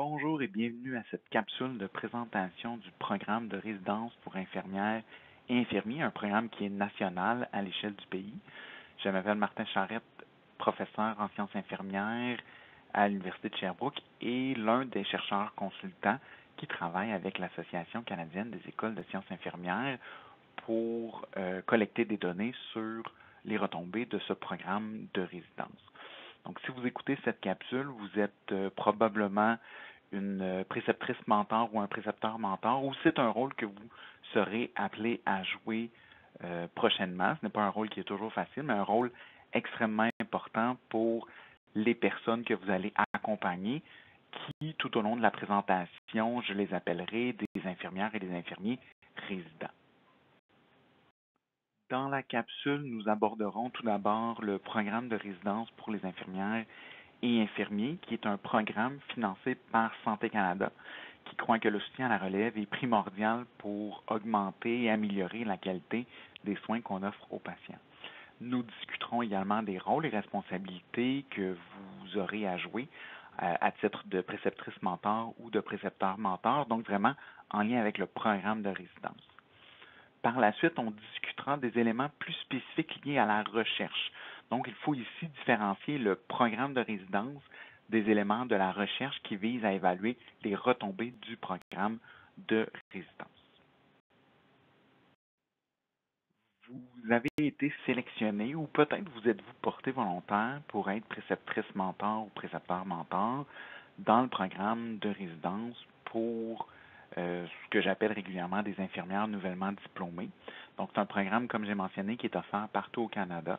Bonjour et bienvenue à cette capsule de présentation du programme de résidence pour infirmières et infirmiers, un programme qui est national à l'échelle du pays. Je m'appelle Martin Charette, professeur en sciences infirmières à l'Université de Sherbrooke et l'un des chercheurs consultants qui travaille avec l'Association canadienne des écoles de sciences infirmières pour collecter des données sur les retombées de ce programme de résidence. Donc, si vous écoutez cette capsule, vous êtes probablement une préceptrice mentor ou un précepteur mentor, ou c'est un rôle que vous serez appelé à jouer prochainement. Ce n'est pas un rôle qui est toujours facile, mais un rôle extrêmement important pour les personnes que vous allez accompagner, qui, tout au long de la présentation, je les appellerai des infirmières et des infirmiers résidents. Dans la capsule, nous aborderons tout d'abord le programme de résidence pour les infirmières et infirmiers, qui est un programme financé par Santé Canada, qui croit que le soutien à la relève est primordial pour augmenter et améliorer la qualité des soins qu'on offre aux patients. Nous discuterons également des rôles et responsabilités que vous aurez à jouer à titre de préceptrice mentor ou de précepteur mentor, donc vraiment en lien avec le programme de résidence. Par la suite, on discutera des éléments plus spécifiques liés à la recherche. Donc, il faut ici différencier le programme de résidence des éléments de la recherche qui visent à évaluer les retombées du programme de résidence. Vous avez été sélectionné ou peut-être vous êtes-vous porté volontaire pour être préceptrice mentor ou précepteur mentor dans le programme de résidence pour ce que j'appelle régulièrement des infirmières nouvellement diplômées. Donc, c'est un programme, comme j'ai mentionné, qui est offert partout au Canada.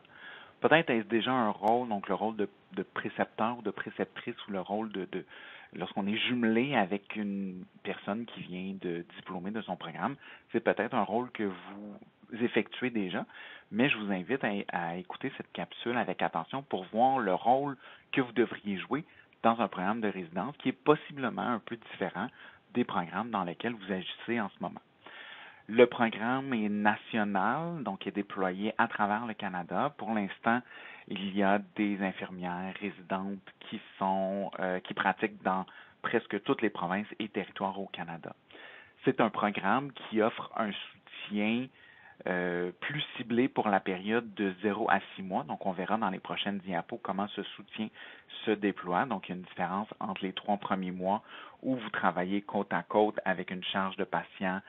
Peut-être est-ce déjà un rôle, donc le rôle de précepteur ou de préceptrice ou le rôle de lorsqu'on est jumelé avec une personne qui vient de diplômer de son programme, c'est peut-être un rôle que vous effectuez déjà, mais je vous invite à écouter cette capsule avec attention pour voir le rôle que vous devriez jouer dans un programme de résidence qui est possiblement un peu différent des programmes dans lesquels vous agissez en ce moment. Le programme est national, donc est déployé à travers le Canada. Pour l'instant, il y a des infirmières résidentes qui pratiquent dans presque toutes les provinces et territoires au Canada. C'est un programme qui offre un soutien plus ciblé pour la période de 0 à 6 mois. Donc, on verra dans les prochaines diapos comment ce soutien se déploie. Donc, il y a une différence entre les 3 premiers mois où vous travaillez côte à côte avec une charge de patients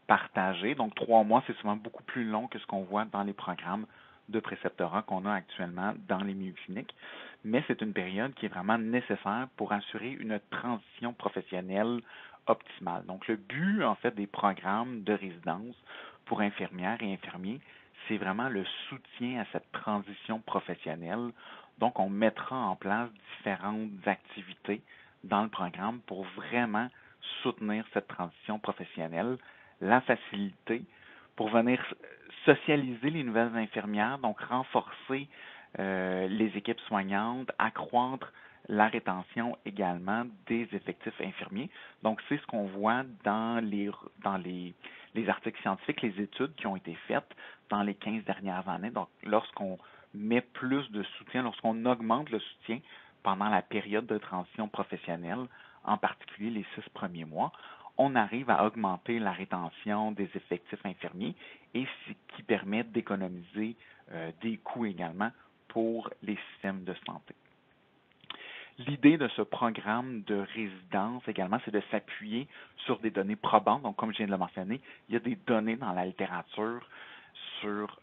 partagée. Donc, 3 mois, c'est souvent beaucoup plus long que ce qu'on voit dans les programmes de préceptorat qu'on a actuellement dans les milieux cliniques. Mais c'est une période qui est vraiment nécessaire pour assurer une transition professionnelle optimale. Donc, le but, en fait, des programmes de résidence pour infirmières et infirmiers, c'est vraiment le soutien à cette transition professionnelle. Donc, on mettra en place différentes activités dans le programme pour vraiment soutenir cette transition professionnelle, la faciliter pour venir socialiser les nouvelles infirmières, donc renforcer les équipes soignantes, accroître la rétention également des effectifs infirmiers. Donc, c'est ce qu'on voit dans les articles scientifiques, les études qui ont été faites dans les 15 dernières années. Donc, lorsqu'on met plus de soutien, lorsqu'on augmente le soutien pendant la période de transition professionnelle, en particulier les 6 premiers mois, on arrive à augmenter la rétention des effectifs infirmiers et ce qui permet d'économiser des coûts également pour les systèmes de santé. L'idée de ce programme de résidence également, c'est de s'appuyer sur des données probantes. Donc, comme je viens de le mentionner, il y a des données dans la littérature sur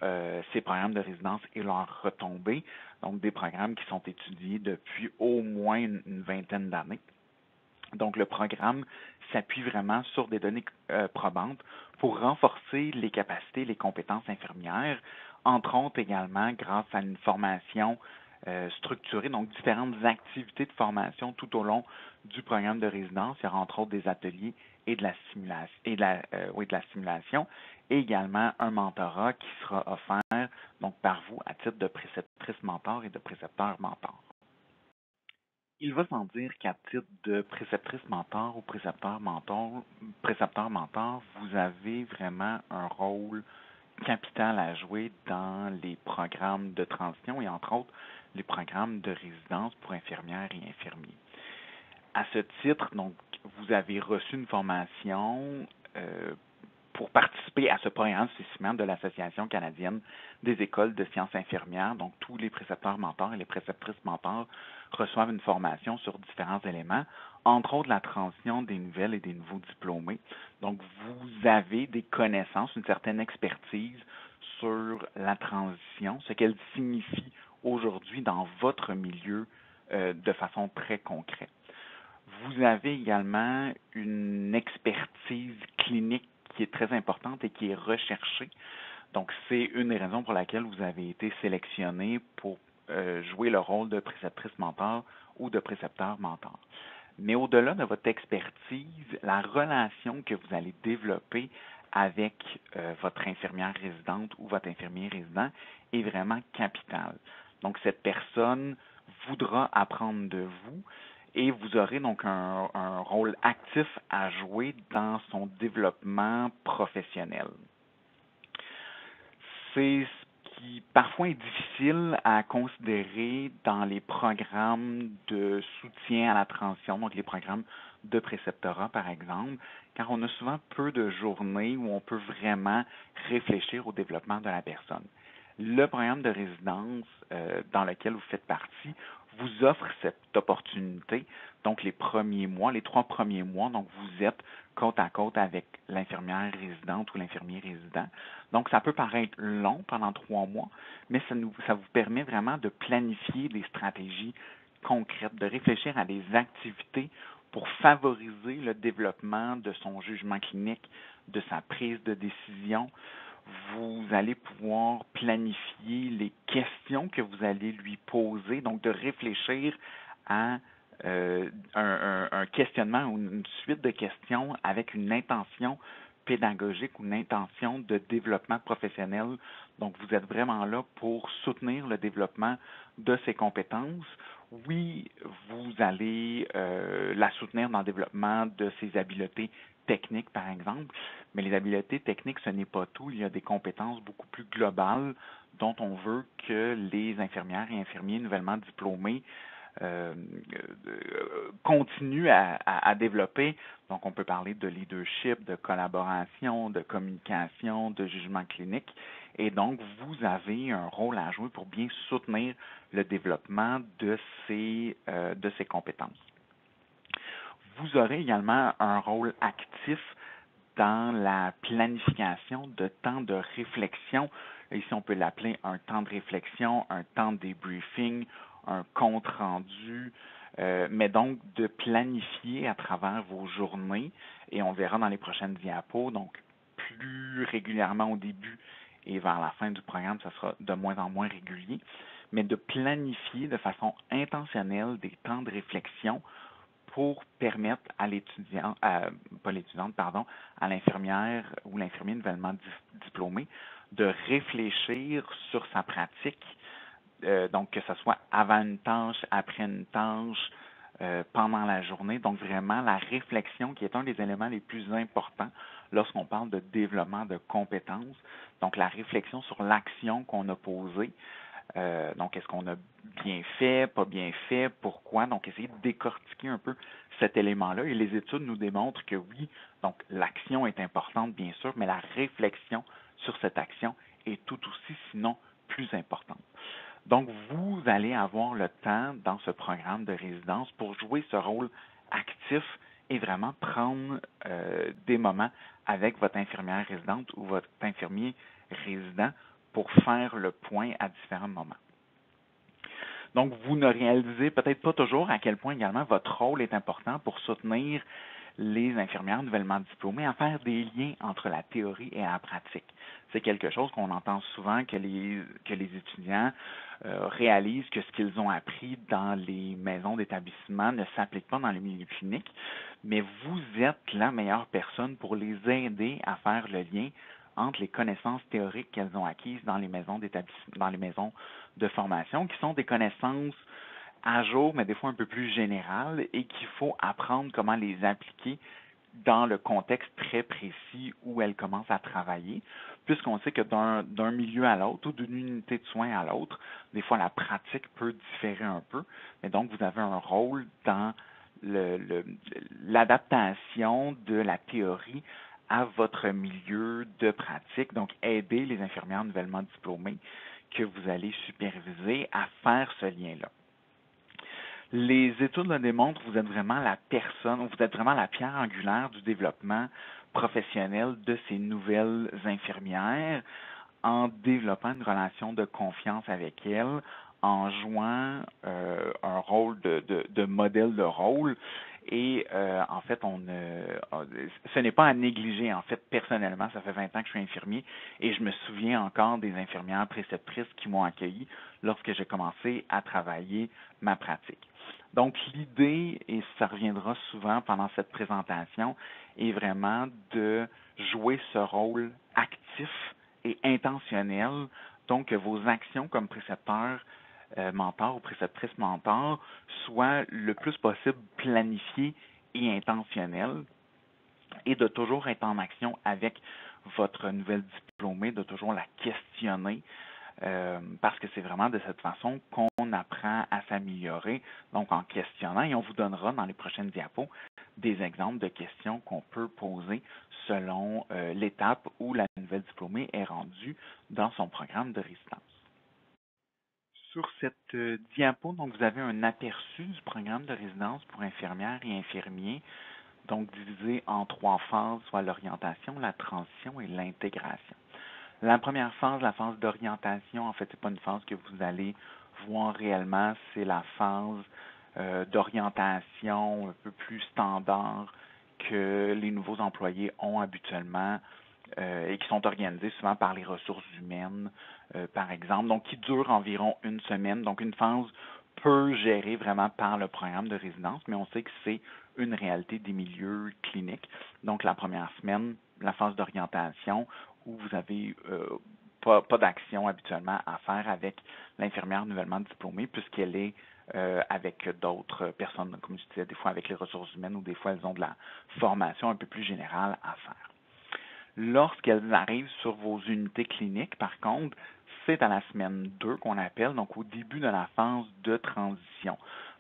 ces programmes de résidence et leurs retombées. Donc, des programmes qui sont étudiés depuis au moins une vingtaine d'années. Donc, le programme s'appuie vraiment sur des données probantes pour renforcer les capacités, les compétences infirmières, entre autres également grâce à une formation structurée, donc différentes activités de formation tout au long du programme de résidence. Il y aura entre autres des ateliers et de la simulation, de la simulation, et également un mentorat qui sera offert donc par vous à titre de préceptrice mentor et de précepteur mentor. Il va sans dire qu'à titre de préceptrice mentor ou précepteur mentor, vous avez vraiment un rôle capital à jouer dans les programmes de transition et entre autres les programmes de résidence pour infirmières et infirmiers. À ce titre, donc, vous avez reçu une formation pour participer à ce programme de spécimen de l'Association canadienne des écoles de sciences infirmières. Donc, tous les précepteurs mentors et les préceptrices mentors reçoivent une formation sur différents éléments, entre autres la transition des nouvelles et des nouveaux diplômés. Donc, vous avez des connaissances, une certaine expertise sur la transition, ce qu'elle signifie aujourd'hui dans votre milieu de façon très concrète. Vous avez également une expertise clinique qui est très importante et qui est recherchée. Donc, c'est une des raisons pour laquelle vous avez été sélectionné pour jouer le rôle de préceptrice mentor ou de précepteur mentor. Mais au-delà de votre expertise, la relation que vous allez développer avec votre infirmière résidente ou votre infirmier résident est vraiment capitale. Donc, cette personne voudra apprendre de vous et vous aurez donc un rôle actif à jouer dans son développement professionnel. C'est ce qui parfois est difficile à considérer dans les programmes de soutien à la transition, donc les programmes de préceptorat par exemple, car on a souvent peu de journées où on peut vraiment réfléchir au développement de la personne. Le programme de résidence dans lequel vous faites partie vous offre cette opportunité. Donc, les premiers mois, les 3 premiers mois, donc vous êtes côte à côte avec l'infirmière résidente ou l'infirmier résident. Donc, ça peut paraître long pendant 3 mois, mais ça vous permet vraiment de planifier des stratégies concrètes, de réfléchir à des activités pour favoriser le développement de son jugement clinique, de sa prise de décision. Vous allez pouvoir planifier les questions que vous allez lui poser, donc de réfléchir à un questionnement ou une suite de questions avec une intention pédagogique ou une intention de développement professionnel. Donc, vous êtes vraiment là pour soutenir le développement de ses compétences. Oui, vous allez la soutenir dans le développement de ses habiletés techniques, par exemple, mais les habiletés techniques, ce n'est pas tout. Il y a des compétences beaucoup plus globales dont on veut que les infirmières et infirmiers nouvellement diplômés continuent à développer. Donc, on peut parler de leadership, de collaboration, de communication, de jugement clinique. Et donc, vous avez un rôle à jouer pour bien soutenir le développement de ces compétences. Vous aurez également un rôle actif dans la planification de temps de réflexion. Ici, on peut l'appeler un temps de réflexion, un temps de débriefing, un compte rendu, mais donc de planifier à travers vos journées, et on verra dans les prochaines diapos, donc plus régulièrement au début et vers la fin du programme, ça sera de moins en moins régulier, mais de planifier de façon intentionnelle des temps de réflexion pour permettre à l'étudiant, pas l'étudiante, pardon, à l'infirmière ou l'infirmier nouvellement diplômé de réfléchir sur sa pratique, donc que ce soit avant une tâche, après une tâche, pendant la journée. Donc vraiment la réflexion qui est un des éléments les plus importants lorsqu'on parle de développement de compétences. Donc la réflexion sur l'action qu'on a posée. Donc, est-ce qu'on a bien fait, pas bien fait, pourquoi? Donc, essayer de décortiquer un peu cet élément-là. Et les études nous démontrent que oui, donc l'action est importante, bien sûr, mais la réflexion sur cette action est tout aussi, sinon plus importante. Donc, vous allez avoir le temps dans ce programme de résidence pour jouer ce rôle actif et vraiment prendre des moments avec votre infirmière résidente ou votre infirmier résident pour faire le point à différents moments. Donc, vous ne réalisez peut-être pas toujours à quel point également votre rôle est important pour soutenir les infirmières nouvellement diplômées à faire des liens entre la théorie et la pratique. C'est quelque chose qu'on entend souvent que les étudiants réalisent que ce qu'ils ont appris dans les maisons d'établissement ne s'applique pas dans le milieu clinique, mais vous êtes la meilleure personne pour les aider à faire le lien entre les connaissances théoriques qu'elles ont acquises dans les maisons d'établissement, dans les maisons de formation, qui sont des connaissances à jour, mais des fois un peu plus générales, et qu'il faut apprendre comment les appliquer dans le contexte très précis où elles commencent à travailler, puisqu'on sait que d'un milieu à l'autre ou d'une unité de soins à l'autre, des fois la pratique peut différer un peu, mais donc vous avez un rôle dans l'adaptation de la théorie à votre milieu de pratique, donc aider les infirmières nouvellement diplômées que vous allez superviser à faire ce lien-là. Les études le démontrent, vous êtes vraiment la personne, vous êtes vraiment la pierre angulaire du développement professionnel de ces nouvelles infirmières en développant une relation de confiance avec elles, en jouant un rôle de modèle de rôle. Et en fait, ce n'est pas à négliger. En fait, personnellement, ça fait 20 ans que je suis infirmier et je me souviens encore des infirmières préceptrices qui m'ont accueilli lorsque j'ai commencé à travailler ma pratique. Donc, l'idée, et ça reviendra souvent pendant cette présentation, est vraiment de jouer ce rôle actif et intentionnel, donc que vos actions comme précepteur mentor ou préceptrice mentor soient le plus possible planifiées et intentionnelles et de toujours être en action avec votre nouvelle diplômée, de toujours la questionner parce que c'est vraiment de cette façon qu'on apprend à s'améliorer, donc en questionnant, et on vous donnera dans les prochaines diapos des exemples de questions qu'on peut poser selon l'étape où la nouvelle diplômée est rendue dans son programme de résidence. Sur cette diapo, donc vous avez un aperçu du programme de résidence pour infirmières et infirmiers, donc divisé en 3 phases, soit l'orientation, la transition et l'intégration. La première phase, la phase d'orientation, en fait, ce n'est pas une phase que vous allez voir réellement, c'est la phase d'orientation un peu plus standard que les nouveaux employés ont habituellement et qui sont organisés souvent par les ressources humaines, par exemple, donc qui dure environ une semaine. Donc, une phase peu gérée vraiment par le programme de résidence, mais on sait que c'est une réalité des milieux cliniques. Donc, la première semaine, la phase d'orientation, où vous avez pas d'action habituellement à faire avec l'infirmière nouvellement diplômée, puisqu'elle est avec d'autres personnes, comme je disais, des fois avec les ressources humaines ou des fois elles ont de la formation un peu plus générale à faire. Lorsqu'elles arrivent sur vos unités cliniques, par contre, c'est à la semaine 2 qu'on appelle, donc au début de la phase de transition.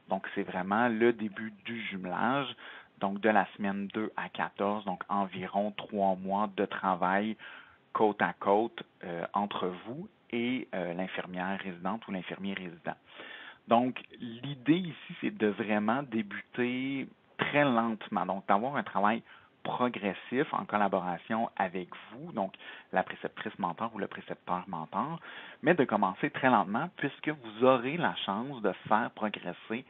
Donc, c'est vraiment le début du jumelage, donc de la semaine 2 à 14, donc environ 3 mois de travail côte à côte entre vous et l'infirmière résidente ou l'infirmier résident. Donc, l'idée ici, c'est de vraiment débuter très lentement, donc d'avoir un travail progressif en collaboration avec vous, donc la préceptrice mentor ou le précepteur mentor, mais de commencer très lentement puisque vous aurez la chance de faire progresser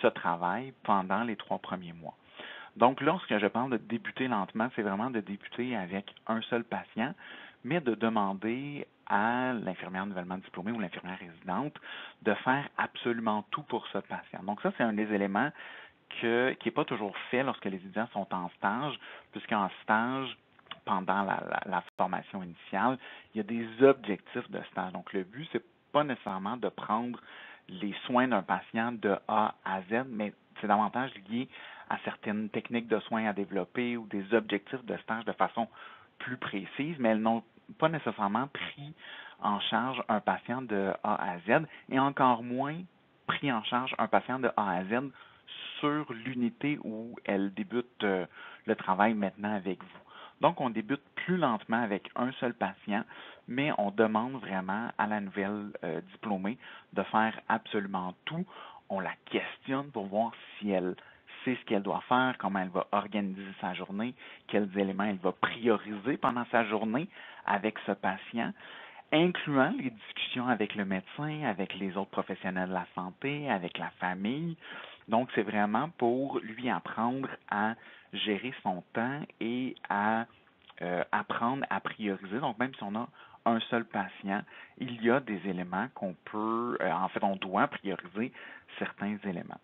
ce travail pendant les 3 premiers mois. Donc, lorsque je parle de débuter lentement, c'est vraiment de débuter avec un seul patient, mais de demander à l'infirmière nouvellement diplômée ou l'infirmière résidente de faire absolument tout pour ce patient. Donc, ça, c'est un des éléments qui n'est pas toujours fait lorsque les étudiants sont en stage, puisqu'en stage, pendant la formation initiale, il y a des objectifs de stage. Donc, le but, c'est pas nécessairement de prendre les soins d'un patient de A à Z, mais c'est davantage lié à certaines techniques de soins à développer ou des objectifs de stage de façon plus précise, mais elles n'ont pas nécessairement pris en charge un patient de A à Z et encore moins pris en charge un patient de A à Z sur l'unité où elle débute le travail maintenant avec vous. Donc, on débute plus lentement avec un seul patient, mais on demande vraiment à la nouvelle diplômée de faire absolument tout. On la questionne pour voir si elle sait ce qu'elle doit faire, comment elle va organiser sa journée, quels éléments elle va prioriser pendant sa journée avec ce patient, incluant les discussions avec le médecin, avec les autres professionnels de la santé, avec la famille. Donc, c'est vraiment pour lui apprendre à gérer son temps et à apprendre à prioriser. Donc, même si on a un seul patient, il y a des éléments qu'on peut, en fait, on doit prioriser certains éléments.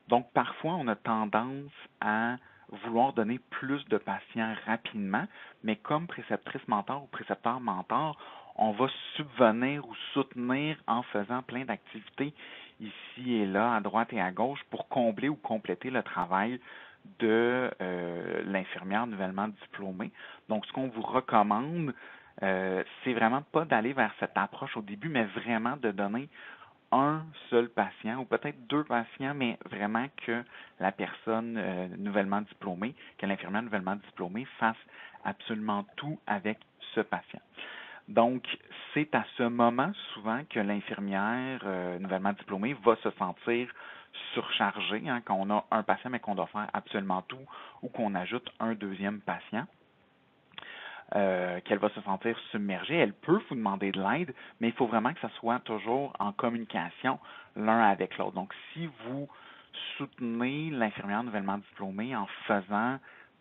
Donc, parfois, on a tendance à vouloir donner plus de patients rapidement, mais comme préceptrice mentor ou précepteur mentor, on va subvenir ou soutenir en faisant plein d'activités ici et là, à droite et à gauche, pour combler ou compléter le travail de l'infirmière nouvellement diplômée. Donc, ce qu'on vous recommande, c'est vraiment pas d'aller vers cette approche au début, mais vraiment de donner un seul patient ou peut-être deux patients, mais vraiment que la personne nouvellement diplômée, que l'infirmière nouvellement diplômée fasse absolument tout avec ce patient. Donc, c'est à ce moment souvent que l'infirmière nouvellement diplômée va se sentir surchargée, hein, quand on a un patient mais qu'on doit faire absolument tout ou qu'on ajoute un deuxième patient. Qu'elle va se sentir submergée. Elle peut vous demander de l'aide, mais il faut vraiment que ça soit toujours en communication l'un avec l'autre. Donc, si vous soutenez l'infirmière nouvellement diplômée en faisant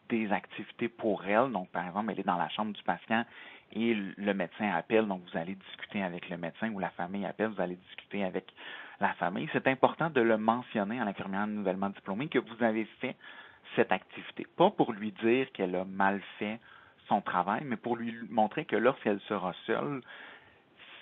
des activités pour elle, donc par exemple, elle est dans la chambre du patient et le médecin appelle, donc vous allez discuter avec le médecin ou la famille appelle, vous allez discuter avec la famille. C'est important de le mentionner à l'infirmière nouvellement diplômée que vous avez fait cette activité. Pas pour lui dire qu'elle a mal fait son travail, mais pour lui montrer que lorsqu'elle sera seule,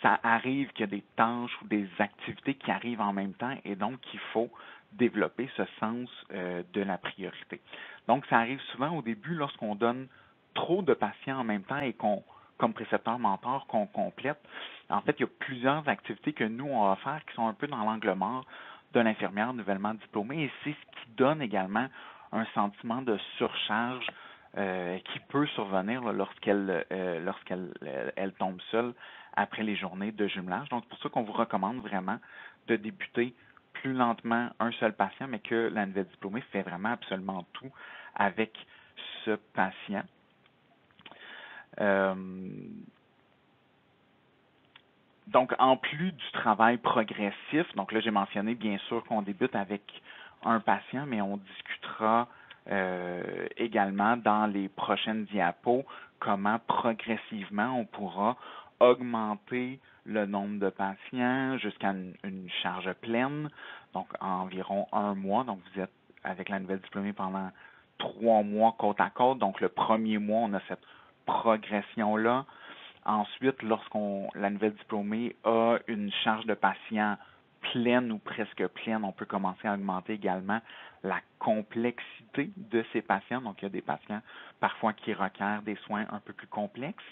ça arrive qu'il y a des tâches ou des activités qui arrivent en même temps et donc il faut développer ce sens de la priorité. Donc, ça arrive souvent au début lorsqu'on donne trop de patients en même temps et qu'on, comme précepteur mentor, qu'on complète. En fait, il y a plusieurs activités que nous, on va faire qui sont un peu dans l'angle mort de l'infirmière nouvellement diplômée et c'est ce qui donne également un sentiment de surcharge qui peut survenir lorsqu'elle elle tombe seule après les journées de jumelage. Donc, c'est pour ça qu'on vous recommande vraiment de débuter plus lentement un seul patient, mais que la nouvelle diplômée fait vraiment absolument tout avec ce patient. Euh, donc, en plus du travail progressif, donc là, j'ai mentionné bien sûr qu'on débute avec un patient, mais on discutera également dans les prochaines diapos comment progressivement on pourra augmenter le nombre de patients jusqu'à une charge pleine, donc environ un mois. Donc, vous êtes avec la nouvelle diplômée pendant 3 mois côte à côte. Donc, le premier mois, on a cette progression-là. Ensuite, lorsqu'on la nouvelle diplômée a une charge de patient pleine ou presque pleine, on peut commencer à augmenter également la complexité de ces patients. Donc, il y a des patients parfois qui requièrent des soins un peu plus complexes.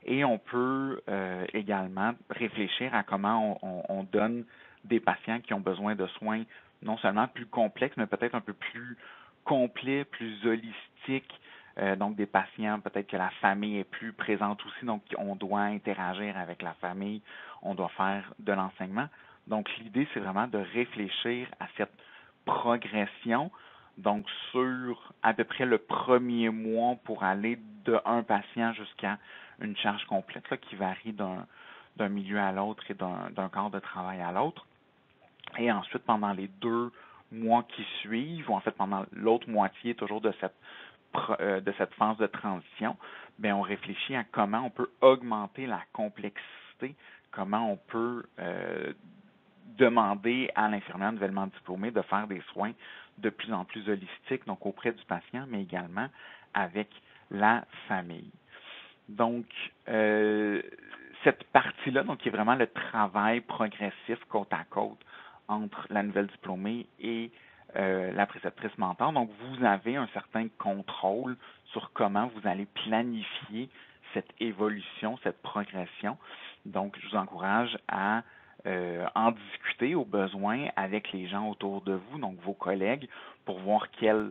Et on peut également réfléchir à comment on donne des patients qui ont besoin de soins non seulement plus complexes, mais peut-être un peu plus complets, plus holistiques, donc des patients, peut-être que la famille est plus présente aussi, donc on doit interagir avec la famille, on doit faire de l'enseignement. Donc l'idée, c'est vraiment de réfléchir à cette progression, donc sur à peu près le premier mois pour aller d'un patient jusqu'à une charge complète là, qui varie d'un milieu à l'autre et d'un corps de travail à l'autre. Et ensuite, pendant les 2 mois qui suivent, ou en fait pendant l'autre moitié toujours de cette phase de transition, bien, on réfléchit à comment on peut augmenter la complexité, comment on peut demander à l'infirmière nouvellement diplômée de faire des soins de plus en plus holistiques, donc auprès du patient, mais également avec la famille. Donc, cette partie-là, donc, qui est vraiment le travail progressif côte à côte entre la nouvelle diplômée et la préceptrice mentor. Donc, vous avez un certain contrôle sur comment vous allez planifier cette évolution, cette progression. Donc, je vous encourage à en discuter au besoin avec les gens autour de vous, donc vos collègues, pour voir quels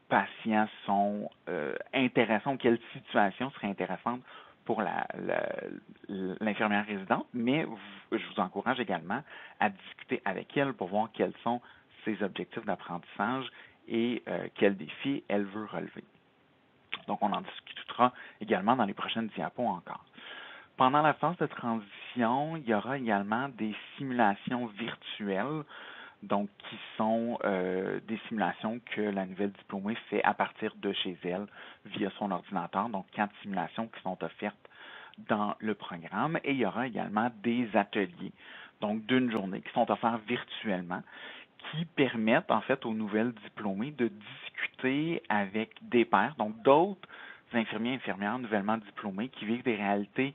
patients sont intéressants, quelle situation serait intéressante pour l'infirmière résidente, mais je vous encourage également à discuter avec elle pour voir quels sont ses objectifs d'apprentissage et quels défis elle veut relever. Donc, on en discutera également dans les prochaines diapos encore. Pendant la phase de transition, il y aura également des simulations virtuelles, donc qui sont des simulations que la nouvelle diplômée fait à partir de chez elle via son ordinateur, donc 4 simulations qui sont offertes dans le programme. Et il y aura également des ateliers, donc d'une journée, qui sont offerts virtuellement, qui permettent en fait aux nouvelles diplômées de discuter avec des pairs, donc d'autres infirmiers et infirmières nouvellement diplômés qui vivent des réalités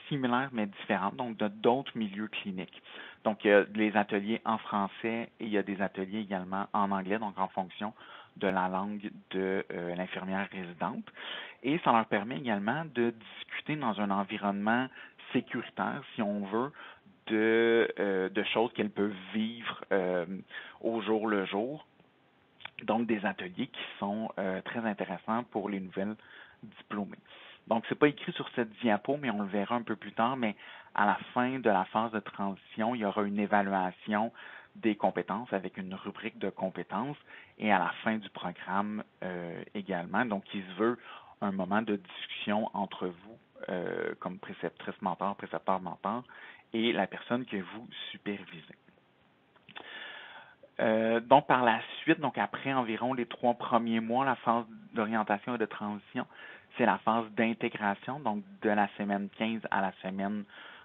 similaires mais différentes, donc de d'autres milieux cliniques. Donc, il y a des ateliers en français et il y a des ateliers également en anglais, donc en fonction de la langue de l'infirmière résidente. Et ça leur permet également de discuter dans un environnement sécuritaire, si on veut, de choses qu'elles peuvent vivre au jour le jour. Donc, des ateliers qui sont très intéressants pour les nouvelles diplômées. Donc, c'est pas écrit sur cette diapo, mais on le verra un peu plus tard, mais à la fin de la phase de transition, il y aura une évaluation des compétences avec une rubrique de compétences et à la fin du programme également. Donc, il se veut un moment de discussion entre vous comme préceptrice mentor, précepteur mentor et la personne que vous supervisez. Donc, par la suite, donc après environ les 3 premiers mois, la phase d'orientation et de transition, c'est la phase d'intégration, donc de la semaine 15 à la semaine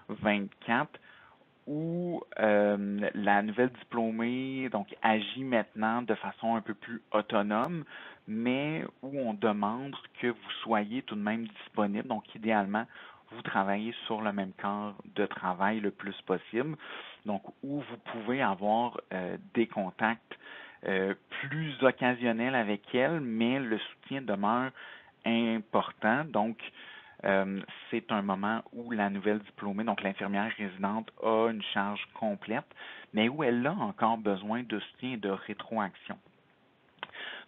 24, où la nouvelle diplômée donc agit maintenant de façon un peu plus autonome, mais où on demande que vous soyez tout de même disponible. Donc, idéalement, vous travaillez sur le même corps de travail le plus possible. Donc, où vous pouvez avoir des contacts plus occasionnels avec elle, mais le soutien demeure important. Donc, c'est un moment où la nouvelle diplômée, donc l'infirmière résidente, a une charge complète, mais où elle a encore besoin de soutien et de rétroaction.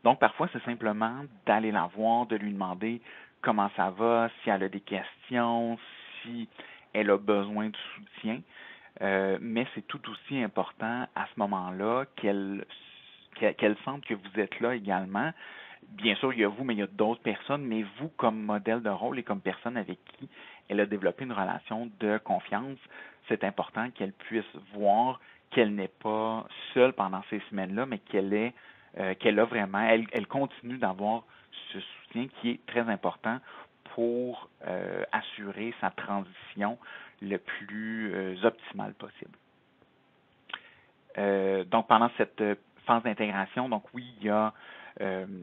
Donc, parfois, c'est simplement d'aller la voir, de lui demander comment ça va, si elle a des questions, si elle a besoin de soutien. Mais c'est tout aussi important à ce moment-là qu'elle sente que vous êtes là également. Bien sûr, il y a vous, mais il y a d'autres personnes, mais vous, comme modèle de rôle et comme personne avec qui elle a développé une relation de confiance, c'est important qu'elle puisse voir qu'elle n'est pas seule pendant ces semaines-là, mais qu'elle a vraiment, elle continue d'avoir ce soutien qui est très important pour assurer sa transition le plus optimal possible. Donc, pendant cette phase d'intégration, donc oui, il y a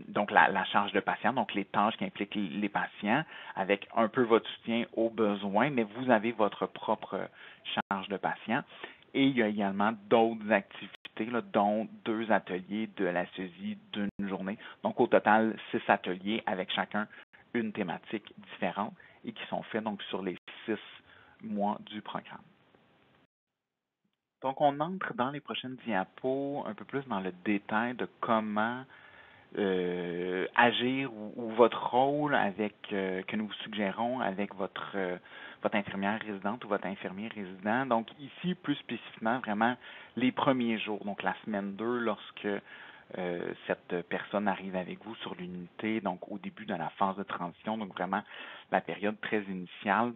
donc la charge de patient, donc les tâches qui impliquent les patients, avec un peu votre soutien aux besoins, mais vous avez votre propre charge de patient. Et il y a également d'autres activités, là, dont 2 ateliers de la saisie d'une journée. Donc, au total, 6 ateliers avec chacun une thématique différente et qui sont faits donc sur les 6 mois du programme. Donc, on entre dans les prochaines diapos un peu plus dans le détail de comment agir ou votre rôle avec que nous vous suggérons avec votre infirmière résidente ou votre infirmier résident. Donc, ici, plus spécifiquement, vraiment les premiers jours, donc la semaine 2, lorsque cette personne arrive avec vous sur l'unité, donc au début de la phase de transition, donc vraiment la période très initiale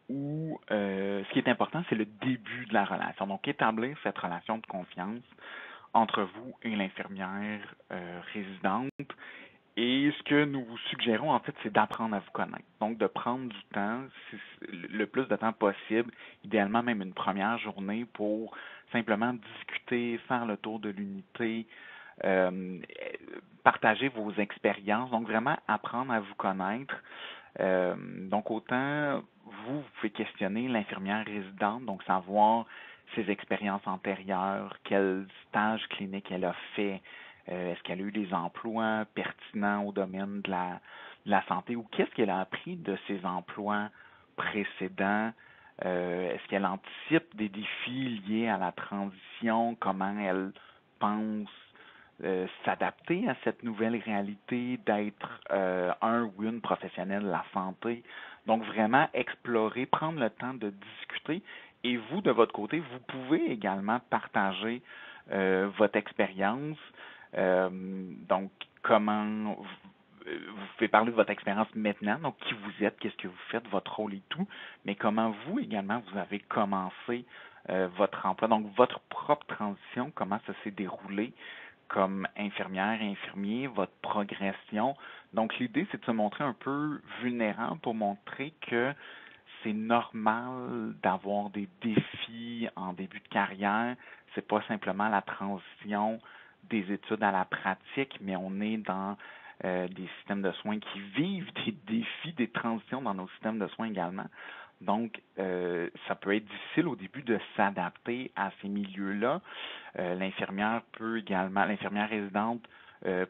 où ce qui est important, c'est le début de la relation. Donc, établir cette relation de confiance entre vous et l'infirmière résidente. Et ce que nous vous suggérons, en fait, c'est d'apprendre à vous connaître. Donc, de prendre du temps, le plus de temps possible, idéalement même une première journée pour simplement discuter, faire le tour de l'unité, euh, partager vos expériences. Donc, vraiment apprendre à vous connaître. Donc, autant vous pouvez questionner l'infirmière résidente, donc savoir ses expériences antérieures, quel stage clinique elle a fait, est-ce qu'elle a eu des emplois pertinents au domaine de la santé ou qu'est-ce qu'elle a appris de ses emplois précédents, est-ce qu'elle anticipe des défis liés à la transition, comment elle pense s'adapter à cette nouvelle réalité d'être un ou une professionnelle de la santé. Donc, vraiment explorer, prendre le temps de discuter. Et vous, de votre côté, vous pouvez également partager votre expérience. Donc, comment vous pouvez parler de votre expérience maintenant, donc qui vous êtes, qu'est-ce que vous faites, votre rôle et tout, mais comment vous également vous avez commencé votre emploi, donc votre propre transition, comment ça s'est déroulé comme infirmière, infirmier, votre progression. Donc l'idée, c'est de se montrer un peu vulnérable pour montrer que c'est normal d'avoir des défis en début de carrière. C'est pas simplement la transition des études à la pratique, mais on est dans des systèmes de soins qui vivent des défis, des transitions dans nos systèmes de soins également. Donc, ça peut être difficile au début de s'adapter à ces milieux-là. L'infirmière résidente,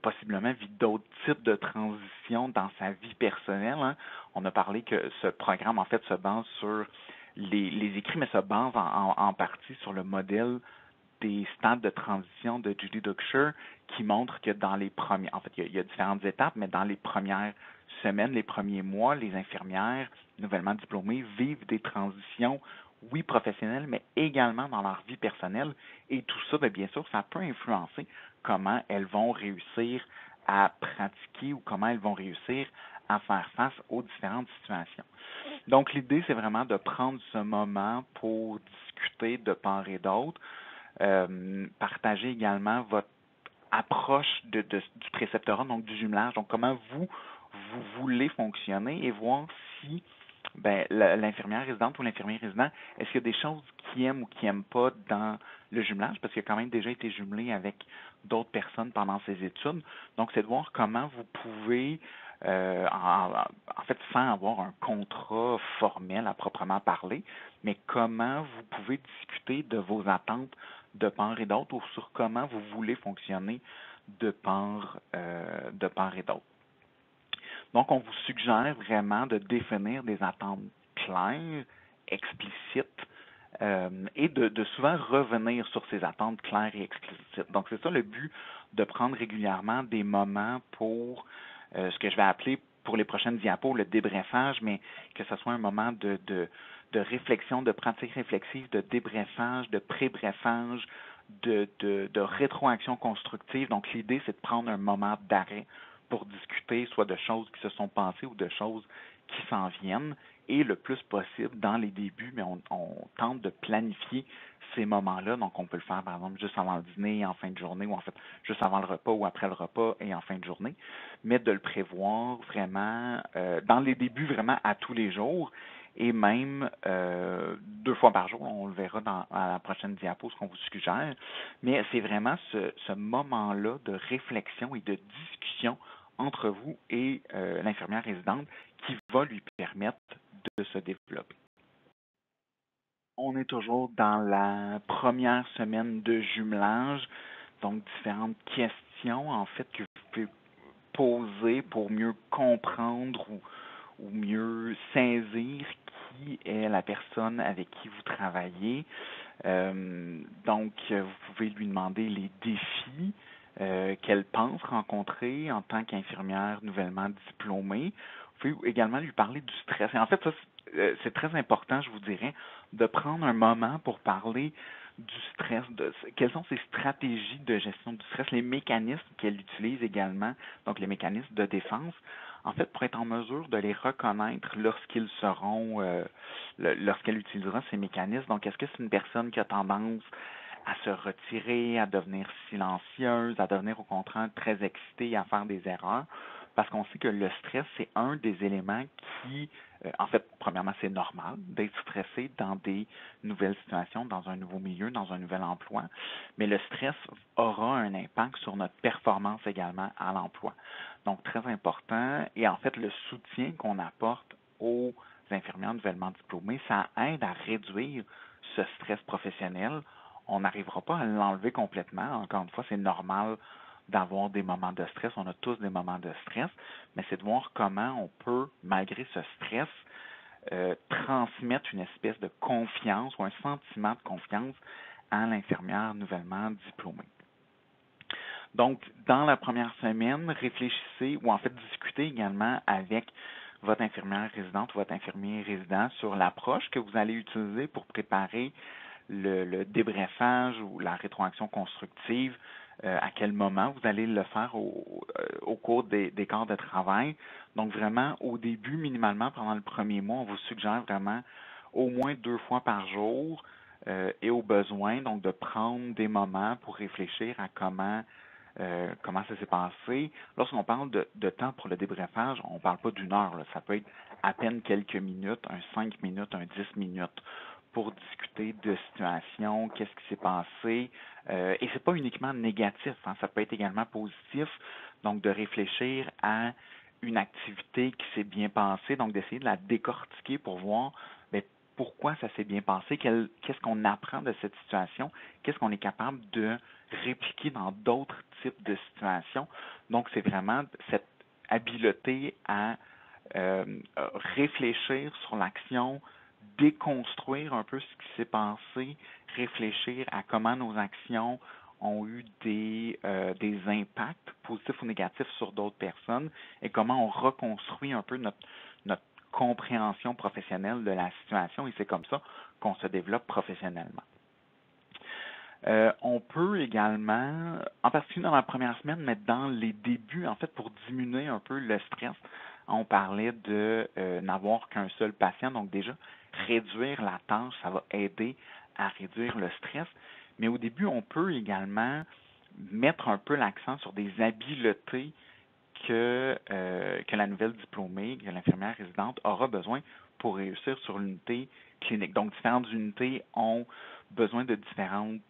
possiblement vit d'autres types de transitions dans sa vie personnelle. Hein. On a parlé que ce programme, en fait, se base sur les écrits, mais se basent en partie sur le modèle des stades de transition de Judy Duckshire qui montrent que dans les premiers, en fait, il y a différentes étapes, mais dans les premières semaines, les premiers mois, les infirmières nouvellement diplômées vivent des transitions, oui, professionnelles, mais également dans leur vie personnelle. Et tout ça, bien sûr, ça peut influencer comment elles vont réussir à pratiquer ou comment elles vont réussir à faire face aux différentes situations. Donc, l'idée, c'est vraiment de prendre ce moment pour discuter de part et d'autre, partager également votre approche du préceptorat, donc du jumelage, donc comment vous voulez fonctionner et voir si l'infirmière résidente ou l'infirmier résident, est-ce qu'il y a des choses qu'il aime ou qu'il n'aime pas dans le jumelage, parce qu'il a quand même déjà été jumelé avec d'autres personnes pendant ses études. Donc, c'est de voir comment vous pouvez, en fait, sans avoir un contrat formel à proprement parler, mais comment vous pouvez discuter de vos attentes de part et d'autre ou sur comment vous voulez fonctionner de part et d'autre. Donc, on vous suggère vraiment de définir des attentes claires, explicites, et de souvent revenir sur ces attentes claires et explicites. Donc, c'est ça le but de prendre régulièrement des moments pour ce que je vais appeler pour les prochaines diapos le débriefage, mais que ce soit un moment de réflexion, de pratique réflexive, de débriefage, de pré-briefage, de rétroaction constructive. Donc, l'idée, c'est de prendre un moment d'arrêt pour discuter soit de choses qui se sont passées ou de choses qui s'en viennent. Et le plus possible, dans les débuts, mais on tente de planifier ces moments-là. Donc, on peut le faire, par exemple, juste avant le dîner, en fin de journée, ou en fait, juste avant le repas ou après le repas et en fin de journée. Mais de le prévoir vraiment, dans les débuts, vraiment à tous les jours. Et même 2 fois par jour, on le verra à la prochaine diapo, ce qu'on vous suggère. Mais c'est vraiment ce moment-là de réflexion et de discussion entre vous et l'infirmière résidente qui va lui permettre de se développer. On est toujours dans la première semaine de jumelage, donc différentes questions en fait que vous pouvez poser pour mieux comprendre ou mieux saisir qui est la personne avec qui vous travaillez. Donc, vous pouvez lui demander les défis qu'elle pense rencontrer en tant qu'infirmière nouvellement diplômée. Vous pouvez également lui parler du stress. Et en fait, ça, c'est très important, je vous dirais, de prendre un moment pour parler du stress, de quelles sont ses stratégies de gestion du stress, les mécanismes qu'elle utilise également, donc les mécanismes de défense, en fait, pour être en mesure de les reconnaître lorsqu'ils seront, lorsqu'elle utilisera ces mécanismes. Donc, est-ce que c'est une personne qui a tendance à se retirer, à devenir silencieuse, à devenir au contraire très excitée, à faire des erreurs? Parce qu'on sait que le stress, c'est un des éléments qui, en fait, premièrement, c'est normal d'être stressé dans des nouvelles situations, dans un nouveau milieu, dans un nouvel emploi, mais le stress aura un impact sur notre performance également à l'emploi. Donc, très important. Et en fait, le soutien qu'on apporte aux infirmières nouvellement diplômées, ça aide à réduire ce stress professionnel. On n'arrivera pas à l'enlever complètement. Encore une fois, c'est normal d'avoir des moments de stress. On a tous des moments de stress, mais c'est de voir comment on peut, malgré ce stress, transmettre une espèce de confiance ou un sentiment de confiance à l'infirmière nouvellement diplômée. Donc, dans la première semaine, réfléchissez ou en fait discutez également avec votre infirmière résidente ou votre infirmier résident sur l'approche que vous allez utiliser pour préparer le débriefage ou la rétroaction constructive, à quel moment vous allez le faire au cours des quarts de travail. Donc vraiment, au début, minimalement, pendant le premier mois, on vous suggère vraiment au moins 2 fois par jour et au besoin, donc de prendre des moments pour réfléchir à comment ça s'est passé. Lorsqu'on parle de temps pour le débriefage, on ne parle pas d'une heure. Là. Ça peut être à peine quelques minutes, 5 minutes, 10 minutes pour discuter de situation, qu'est-ce qui s'est passé. Et c'est pas uniquement négatif, hein, ça peut être également positif. Donc, de réfléchir à une activité qui s'est bien passée, donc d'essayer de la décortiquer pour voir bien, pourquoi ça s'est bien passé, qu'est-ce qu'on apprend de cette situation, qu'est-ce qu'on est capable de répliquer dans d'autres types de situations. Donc, c'est vraiment cette habileté à réfléchir sur l'action déconstruire un peu ce qui s'est passé, réfléchir à comment nos actions ont eu des impacts positifs ou négatifs sur d'autres personnes et comment on reconstruit un peu notre compréhension professionnelle de la situation et c'est comme ça qu'on se développe professionnellement. On peut également, en particulier dans la première semaine, mais dans les débuts, en fait, pour diminuer un peu le stress, on parlait de n'avoir qu'un seul patient. Donc déjà, réduire la tâche, ça va aider à réduire le stress. Mais au début, on peut également mettre un peu l'accent sur des habiletés que la nouvelle diplômée, que l'infirmière résidente aura besoin pour réussir sur l'unité clinique. Donc, différentes unités ont besoin de différentes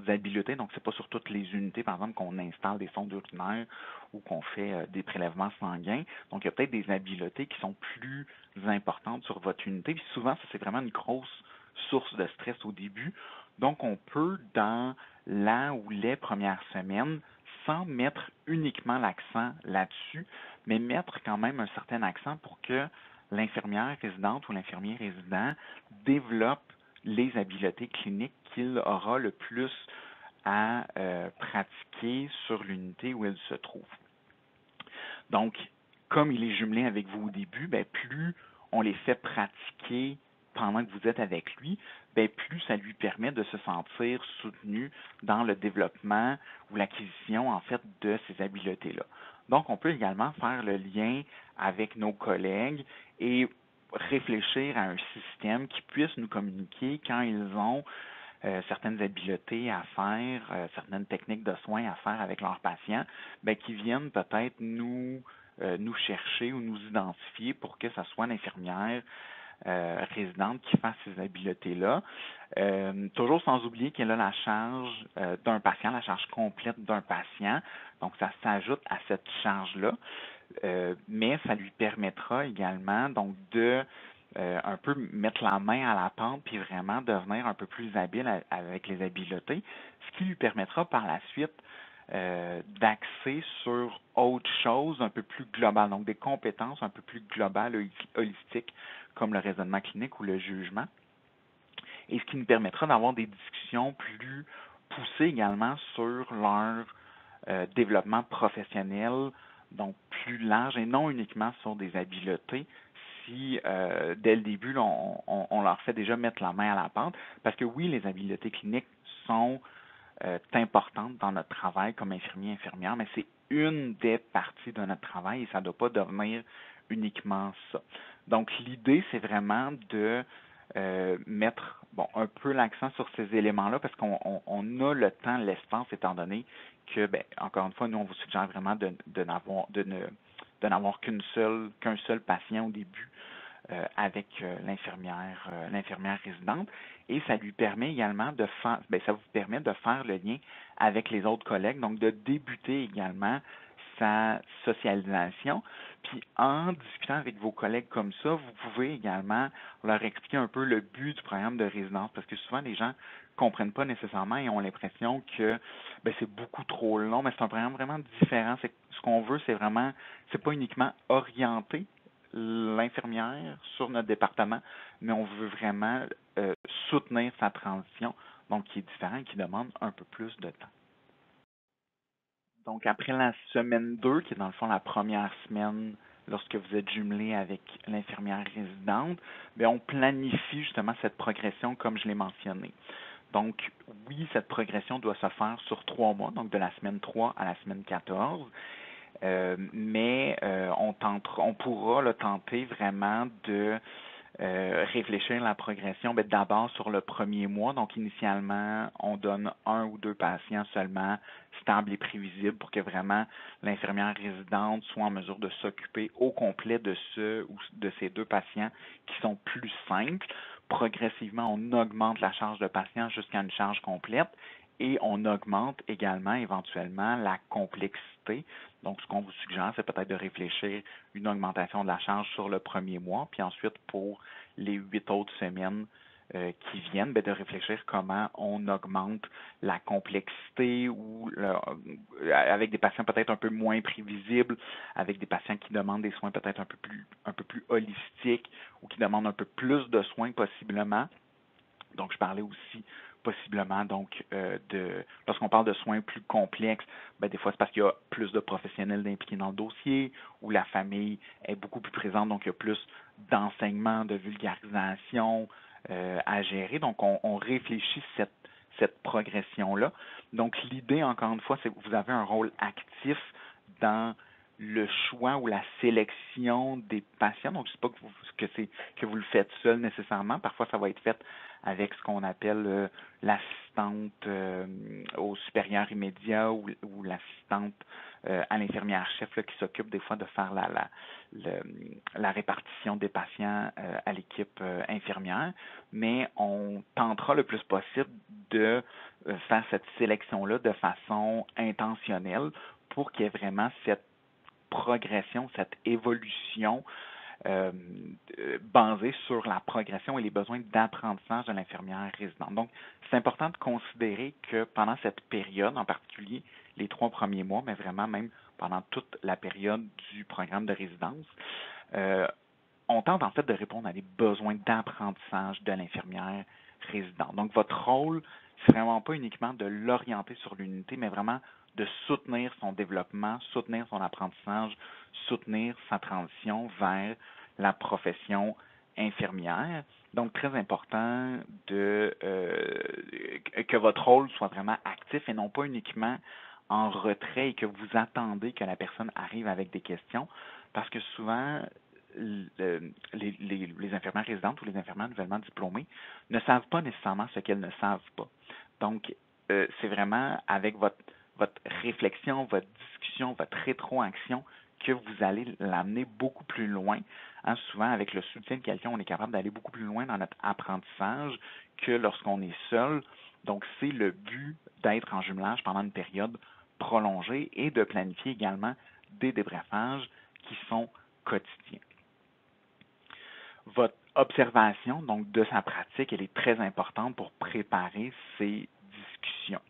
habiletés. Donc, c'est pas sur toutes les unités, par exemple, qu'on installe des sondes urinaires ou qu'on fait des prélèvements sanguins. Donc, il y a peut-être des habiletés qui sont plus importantes sur votre unité. Puis souvent, ça, c'est vraiment une grosse source de stress au début. Donc, on peut, dans la ou les premières semaines, sans mettre uniquement l'accent là-dessus, mais mettre quand même un certain accent pour que l'infirmière résidente ou l'infirmier résident développe les habiletés cliniques qu'il aura le plus à pratiquer sur l'unité où il se trouve. Donc, comme il est jumelé avec vous au début, ben, plus on les fait pratiquer pendant que vous êtes avec lui, ben, plus ça lui permet de se sentir soutenu dans le développement ou l'acquisition, en fait, de ces habiletés-là. Donc, on peut également faire le lien avec nos collègues et réfléchir à un système qui puisse nous communiquer quand ils ont certaines habiletés à faire, certaines techniques de soins à faire avec leurs patients, ben, qui viennent peut-être nous chercher ou nous identifier pour que ce soit l'infirmière résidente qui fasse ces habiletés-là. Toujours sans oublier qu'elle a la charge d'un patient, la charge complète d'un patient. Donc, ça s'ajoute à cette charge-là. Mais ça lui permettra également donc de un peu mettre la main à la pente puis vraiment devenir un peu plus habile avec les habiletés, ce qui lui permettra par la suite d'axer sur autre chose un peu plus global, donc des compétences un peu plus globales, holistiques, comme le raisonnement clinique ou le jugement, et ce qui nous permettra d'avoir des discussions plus poussées également sur leur développement professionnel, donc plus large et non uniquement sur des habiletés, si dès le début, là, on leur fait déjà mettre la main à la pente, parce que oui, les habiletés cliniques sont importantes dans notre travail comme infirmier, infirmière, mais c'est une des parties de notre travail et ça ne doit pas devenir uniquement ça. Donc, l'idée, c'est vraiment de mettre un peu l'accent sur ces éléments-là parce qu'on a le temps, l'espace, étant donné que, encore une fois, nous, on vous suggère vraiment de n'avoir qu'un seul patient au début avec l'infirmière résidente. Et ça lui permet également de faire, ça vous permet de faire le lien avec les autres collègues, donc de débuter également sa socialisation. Puis en discutant avec vos collègues comme ça, vous pouvez également leur expliquer un peu le but du programme de résidence, parce que souvent les gens comprennent pas nécessairement et ont l'impression que c'est beaucoup trop long, mais c'est un programme vraiment différent. Ce qu'on veut, c'est pas uniquement orienter l'infirmière sur notre département, mais on veut vraiment soutenir sa transition, donc qui est différent et qui demande un peu plus de temps. Donc, après la semaine 2, qui est dans le fond la première semaine lorsque vous êtes jumelé avec l'infirmière résidente, on planifie justement cette progression comme je l'ai mentionné. Donc, oui, cette progression doit se faire sur 3 mois, donc de la semaine 3 à la semaine 14. Mais on pourra tenter vraiment de réfléchir à la progression d'abord sur le premier mois. Donc, initialement, on donne 1 ou 2 patients seulement stables et prévisibles pour que vraiment l'infirmière résidente soit en mesure de s'occuper au complet de de ces 2 patients qui sont plus simples. Progressivement, on augmente la charge de patients jusqu'à une charge complète et on augmente également éventuellement la complexité. Donc, ce qu'on vous suggère, c'est peut-être de réfléchir une augmentation de la charge sur le premier mois, puis ensuite pour les 8 autres semaines, qui viennent, de réfléchir comment on augmente la complexité ou avec des patients peut-être un peu moins prévisibles, avec des patients qui demandent des soins peut-être un peu plus holistiques ou qui demandent un peu plus de soins possiblement. Donc, je parlais aussi possiblement lorsqu'on parle de soins plus complexes, des fois c'est parce qu'il y a plus de professionnels impliqués dans le dossier ou la famille est beaucoup plus présente, donc il y a plus d'enseignement, de vulgarisation à gérer. Donc, on réfléchit cette progression-là. Donc, l'idée, encore une fois, c'est que vous avez un rôle actif dans le choix ou la sélection des patients. Donc, je ne sais pas que vous le faites seul nécessairement. Parfois, ça va être fait avec ce qu'on appelle l'assistante au supérieur immédiat ou l'assistante à l'infirmière-chef qui s'occupe des fois de faire la répartition des patients à l'équipe infirmière. Mais on tentera le plus possible de faire cette sélection-là de façon intentionnelle pour qu'il y ait vraiment cette progression, cette évolution basée sur la progression et les besoins d'apprentissage de l'infirmière résidente. Donc, c'est important de considérer que pendant cette période, en particulier les 3 premiers mois, mais vraiment même pendant toute la période du programme de résidence, on tente en fait de répondre à des besoins d'apprentissage de l'infirmière résidente. Donc, votre rôle, c'est vraiment pas uniquement de l'orienter sur l'unité, mais vraiment de soutenir son développement, soutenir son apprentissage, soutenir sa transition vers la profession infirmière. Donc, très important que votre rôle soit vraiment actif et non pas uniquement en retrait et que vous attendez que la personne arrive avec des questions, parce que souvent, les infirmières résidentes ou les infirmières nouvellement diplômées ne savent pas nécessairement ce qu'elles ne savent pas. Donc, c'est vraiment avec votre réflexion, votre discussion, votre rétroaction que vous allez l'amener beaucoup plus loin. Hein, souvent, avec le soutien de quelqu'un, on est capable d'aller beaucoup plus loin dans notre apprentissage que lorsqu'on est seul. Donc, c'est le but d'être en jumelage pendant une période prolongée et de planifier également des débriefages qui sont quotidiens. Votre observation, donc, de sa pratique, elle est très importante pour préparer ces discussions.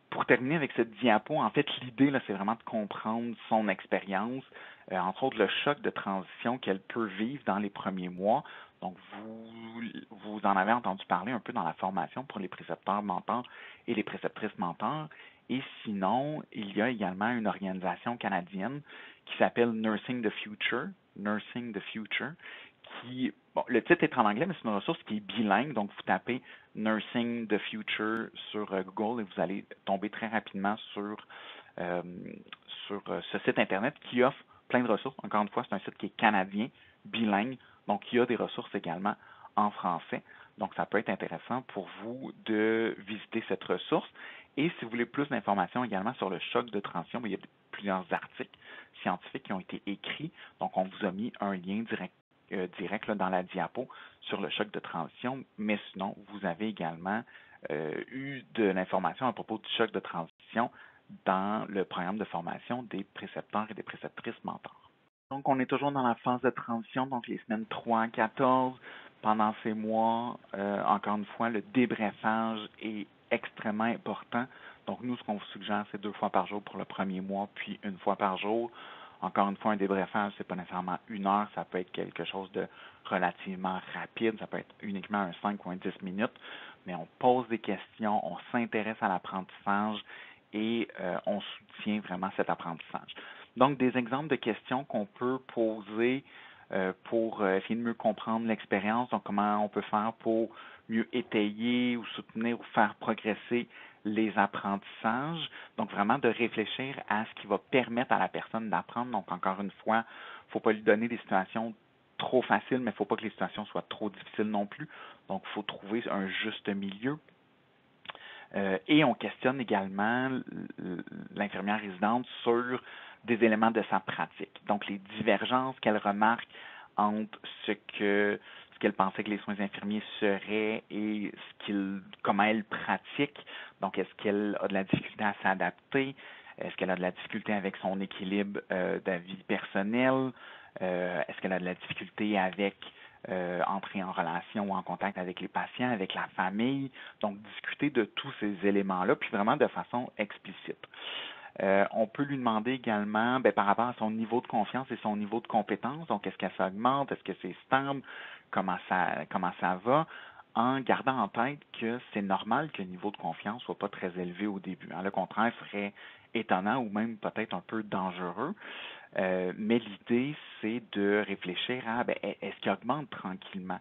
Pour terminer avec cette diapo, en fait, l'idée, là, c'est vraiment de comprendre son expérience, entre autres le choc de transition qu'elle peut vivre dans les premiers mois. Donc, vous en avez entendu parler un peu dans la formation pour les précepteurs mentors et les préceptrices mentors. Et sinon, il y a également une organisation canadienne qui s'appelle Nursing the Future, qui, bon, le titre est en anglais, mais c'est une ressource qui est bilingue, donc vous tapez Nursing the Future sur Google et vous allez tomber très rapidement sur ce site Internet qui offre plein de ressources. Encore une fois, c'est un site qui est canadien, bilingue, donc il y a des ressources également en français. Donc, ça peut être intéressant pour vous de visiter cette ressource. Et si vous voulez plus d'informations également sur le choc de transition, il y a plusieurs articles scientifiques qui ont été écrits. Donc, on vous a mis un lien direct là, dans la diapo sur le choc de transition, mais sinon, vous avez également eu de l'information à propos du choc de transition dans le programme de formation des précepteurs et des préceptrices mentors. Donc, on est toujours dans la phase de transition, donc les semaines 3 à 14. Pendant ces mois, encore une fois, le débriefage est extrêmement important. Donc, nous, ce qu'on vous suggère, c'est 2 fois par jour pour le premier mois, puis 1 fois par jour. Encore une fois, un débriefage, c'est pas nécessairement 1 heure, ça peut être quelque chose de relativement rapide, ça peut être uniquement un 5 ou un 10 minutes, mais on pose des questions, on s'intéresse à l'apprentissage et on soutient vraiment cet apprentissage. Donc, des exemples de questions qu'on peut poser pour essayer de mieux comprendre l'expérience, donc comment on peut faire pour mieux étayer ou soutenir ou faire progresser les apprentissages. Donc, vraiment de réfléchir à ce qui va permettre à la personne d'apprendre. Donc, encore une fois, il ne faut pas lui donner des situations trop faciles, mais il ne faut pas que les situations soient trop difficiles non plus. Donc, il faut trouver un juste milieu. Et on questionne également l'infirmière résidente sur des éléments de sa pratique. Donc, les divergences qu'elle remarque entre ce qu'elle pensait que les soins infirmiers seraient et comment elle pratique. Donc, est-ce qu'elle a de la difficulté à s'adapter? Est-ce qu'elle a de la difficulté avec son équilibre de vie personnelle? Est-ce qu'elle a de la difficulté avec entrer en relation ou en contact avec les patients, avec la famille? Donc, discuter de tous ces éléments-là, puis vraiment de façon explicite. On peut lui demander également par rapport à son niveau de confiance et son niveau de compétence. Donc, est-ce qu'elle s'augmente? Est-ce que c'est stable? Comment ça va? En gardant en tête que c'est normal que le niveau de confiance soit pas très élevé au début. Le contraire serait étonnant ou même peut-être un peu dangereux. Mais l'idée, c'est de réfléchir à est-ce qu'il augmente tranquillement?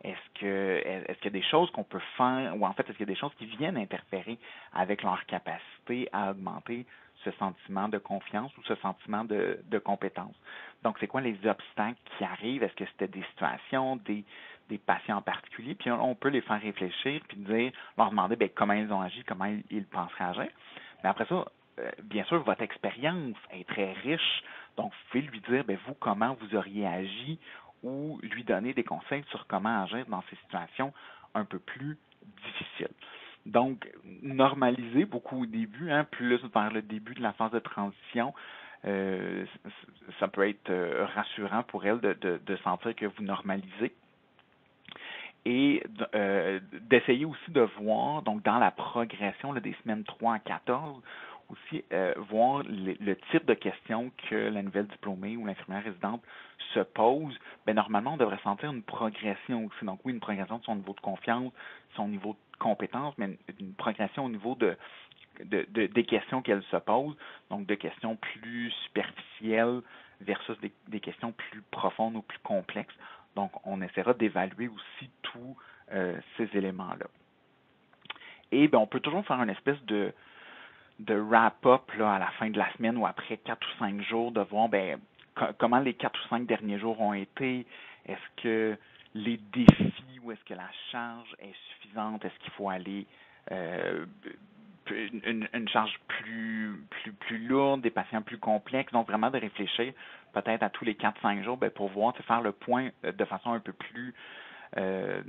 Est-ce qu'il y a des choses qu'on peut faire, ou en fait, est-ce qu'il y a des choses qui viennent interférer avec leur capacité à augmenter ce sentiment de confiance ou ce sentiment de compétence? Donc, c'est quoi les obstacles qui arrivent? Est-ce que c'était des situations, des patients en particulier? Puis on peut les faire réfléchir, puis leur demander comment ils ont agi, comment ils penseraient agir. Mais après ça, bien sûr, votre expérience est très riche, donc vous pouvez lui dire, vous, comment vous auriez agi ou lui donner des conseils sur comment agir dans ces situations un peu plus difficiles. Donc, normaliser beaucoup au début, plus vers le début de la phase de transition, ça peut être rassurant pour elle de sentir que vous normalisez. Et d'essayer aussi de voir, donc dans la progression des semaines 3 à 14, aussi voir le type de questions que la nouvelle diplômée ou l'infirmière résidente se pose. Normalement, on devrait sentir une progression aussi. Donc oui, une progression de son niveau de confiance, son niveau de compétence, mais une progression au niveau des questions qu'elle se pose, donc de questions plus superficielles versus des questions plus profondes ou plus complexes. Donc, on essaiera d'évaluer aussi tous ces éléments-là. Et on peut toujours faire une espèce de wrap-up à la fin de la semaine ou après 4 ou 5 jours, de voir comment les 4 ou 5 derniers jours ont été. Est-ce que les défis ou est-ce que la charge est suffisante? Est-ce qu'il faut aller une charge plus lourde, des patients plus complexes? Donc, vraiment de réfléchir peut-être à tous les 4-5 jours pour voir, faire le point de façon un peu plus euh,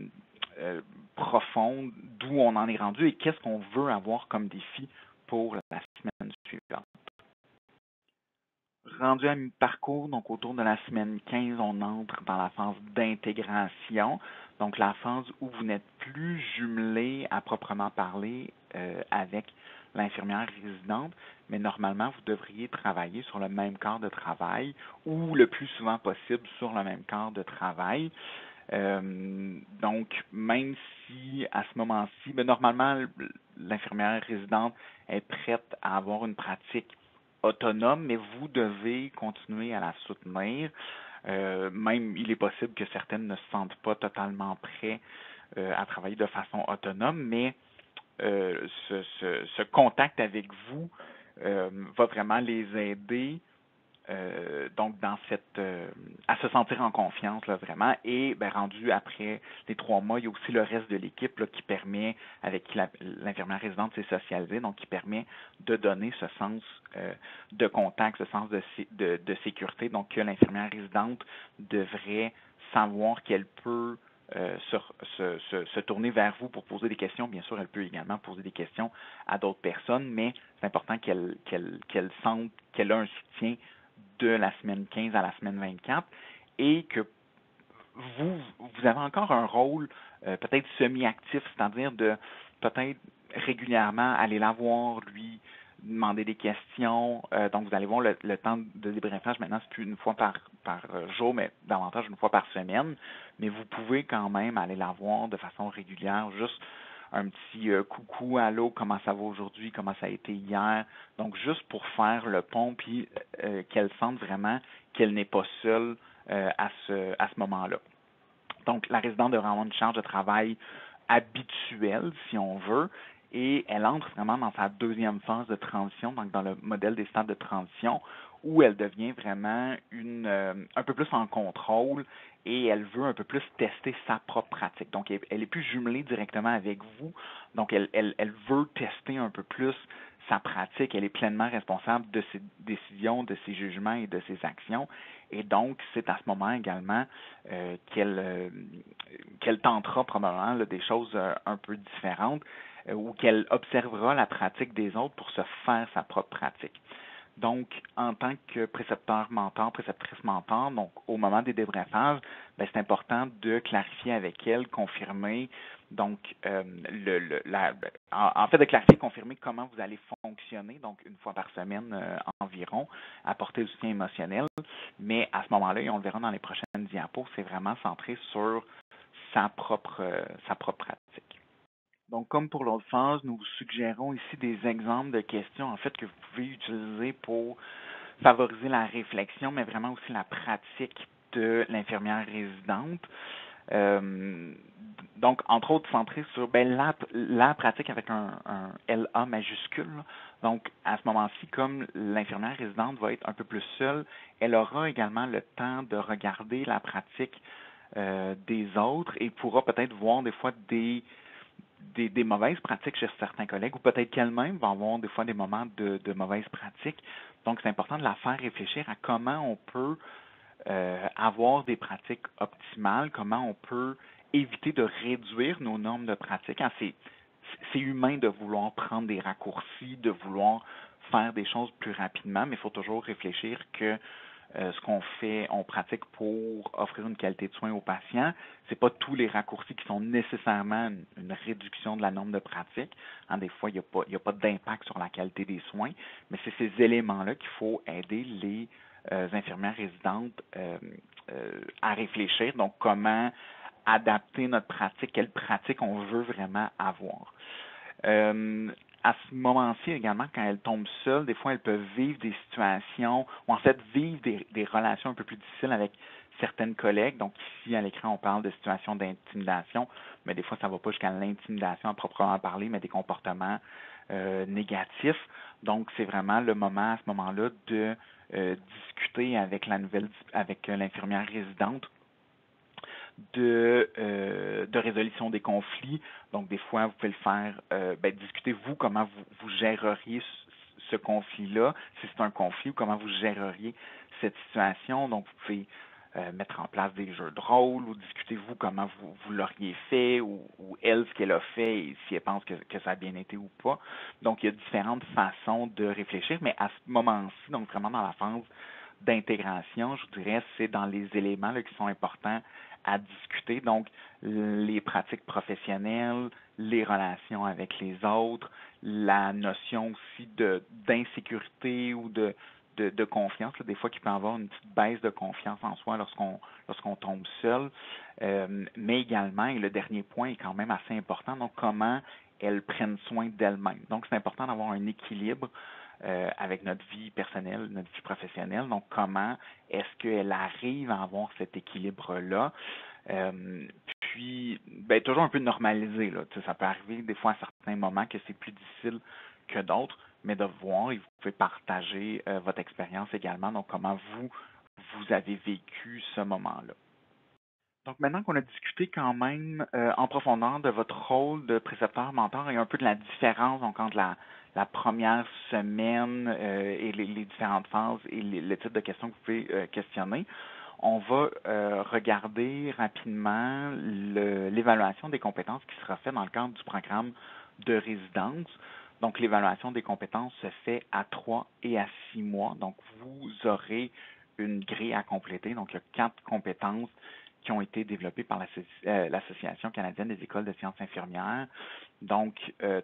profonde, d'où on en est rendu et qu'est-ce qu'on veut avoir comme défi pour la semaine suivante. Rendu à mi-parcours, donc autour de la semaine 15, on entre dans la phase d'intégration, donc la phase où vous n'êtes plus jumelé à proprement parler avec l'infirmière résidente, mais normalement, vous devriez travailler sur le même corps de travail ou le plus souvent possible sur le même corps de travail. Donc, même si à ce moment-ci, normalement, l'infirmière résidente est prête à avoir une pratique autonome, mais vous devez continuer à la soutenir. Même, il est possible que certaines ne se sentent pas totalement prêtes à travailler de façon autonome, mais ce contact avec vous va vraiment les aider donc dans à se sentir en confiance vraiment. Et rendu après les 3 mois, il y a aussi le reste de l'équipe qui permet, avec qui l'infirmière résidente s'est socialisée, donc qui permet de donner ce sens de contact, ce sens de sécurité, donc que l'infirmière résidente devrait savoir qu'elle peut se tourner vers vous pour poser des questions. Bien sûr, elle peut également poser des questions à d'autres personnes, mais c'est important qu'elle sente qu'elle a un soutien de la semaine 15 à la semaine 24 et que vous avez encore un rôle peut-être semi-actif, c'est-à-dire de peut-être régulièrement aller la voir, lui demander des questions. Donc, vous allez voir le temps de débriefage maintenant, c'est plus une fois par jour, mais davantage une fois par semaine. Mais vous pouvez quand même aller la voir de façon régulière, juste un petit coucou, allô, comment ça va aujourd'hui, comment ça a été hier. Donc, juste pour faire le pont, puis qu'elle sente vraiment qu'elle n'est pas seule à ce moment-là. Donc, la résidente devrait avoir une charge de travail habituelle, si on veut, et elle entre vraiment dans sa deuxième phase de transition, donc dans le modèle des stades de transition, où elle devient vraiment un peu plus en contrôle et elle veut un peu plus tester sa propre pratique. Donc, elle est plus jumelée directement avec vous, donc elle veut tester un peu plus sa pratique, elle est pleinement responsable de ses décisions, de ses jugements et de ses actions. Et donc, c'est à ce moment également qu'elle tentera probablement des choses un peu différentes ou qu'elle observera la pratique des autres pour se faire sa propre pratique. Donc, en tant que précepteur-mentor, préceptrice-mentor, donc au moment des débriefages, ben, c'est important de clarifier avec elle, confirmer, donc en fait de clarifier, confirmer comment vous allez fonctionner, donc une fois par semaine environ, apporter le soutien émotionnel, mais à ce moment-là, et on le verra dans les prochaines diapos, c'est vraiment centré sur sa propre pratique. Donc, comme pour l'autre phase, nous vous suggérons ici des exemples de questions en fait que vous pouvez utiliser pour favoriser la réflexion, mais vraiment aussi la pratique de l'infirmière résidente. Euh, donc, entre autres, centré sur ben, la pratique avec un LA majuscule. Donc, à ce moment-ci, comme l'infirmière résidente va être un peu plus seule, elle aura également le temps de regarder la pratique des autres et pourra peut-être voir des fois des mauvaises pratiques chez certains collègues ou peut-être qu'elle-même va avoir des fois des moments de mauvaises pratiques. Donc, c'est important de la faire réfléchir à comment on peut avoir des pratiques optimales, comment on peut éviter de réduire nos normes de pratique. Hein, c'est humain de vouloir prendre des raccourcis, de vouloir faire des choses plus rapidement, mais il faut toujours réfléchir que ce qu'on fait, on pratique pour offrir une qualité de soins aux patients. C'est pas tous les raccourcis qui sont nécessairement une réduction de la norme de pratique. Hein, des fois, il y a pas d'impact sur la qualité des soins, mais c'est ces éléments-là qu'il faut aider les infirmières résidentes à réfléchir. Donc, comment adapter notre pratique, quelle pratique on veut vraiment avoir. À ce moment-ci également, quand elles tombent seules, des fois elles peuvent vivre des situations, ou en fait vivre des relations un peu plus difficiles avec certaines collègues. Donc ici à l'écran, on parle de situations d'intimidation, mais des fois ça ne va pas jusqu'à l'intimidation à proprement parler, mais des comportements négatifs. Donc c'est vraiment le moment à ce moment-là de discuter avec avec l'infirmière résidente de résolution des conflits. Donc, des fois, vous pouvez le faire, discutez vous comment vous géreriez ce conflit-là, si c'est un conflit, ou comment vous géreriez cette situation. Donc, vous pouvez mettre en place des jeux de rôle ou discutez-vous comment vous l'auriez fait ou elle ce qu'elle a fait et si elle pense que ça a bien été ou pas. Donc, il y a différentes façons de réfléchir, mais à ce moment-ci, donc vraiment dans la phase d'intégration, je vous dirais, c'est dans les éléments là, qui sont importants à discuter. Donc, les pratiques professionnelles, les relations avec les autres, la notion aussi d'insécurité ou de confiance. Là, des fois, qu'il peut y avoir une petite baisse de confiance en soi lorsqu'on tombe seul. Mais également, et le dernier point est quand même assez important, donc comment elles prennent soin d'elles-mêmes. Donc, c'est important d'avoir un équilibre avec notre vie personnelle, notre vie professionnelle. Donc, comment est-ce qu'elle arrive à avoir cet équilibre-là? Puis, ben, toujours un peu normalisé, là. Tu sais, ça peut arriver des fois à certains moments que c'est plus difficile que d'autres, mais de voir et vous pouvez partager votre expérience également. Donc, comment vous avez vécu ce moment-là. Donc maintenant qu'on a discuté quand même en profondeur de votre rôle de précepteur-mentor et un peu de la différence donc, entre la première semaine et les différentes phases et le type de questions que vous pouvez questionner, on va regarder rapidement l'évaluation des compétences qui sera faite dans le cadre du programme de résidence. Donc l'évaluation des compétences se fait à 3 et à 6 mois. Donc vous aurez une grille à compléter. Donc il y a 4 compétences qui ont été développées par l'Association canadienne des écoles de sciences infirmières. Donc,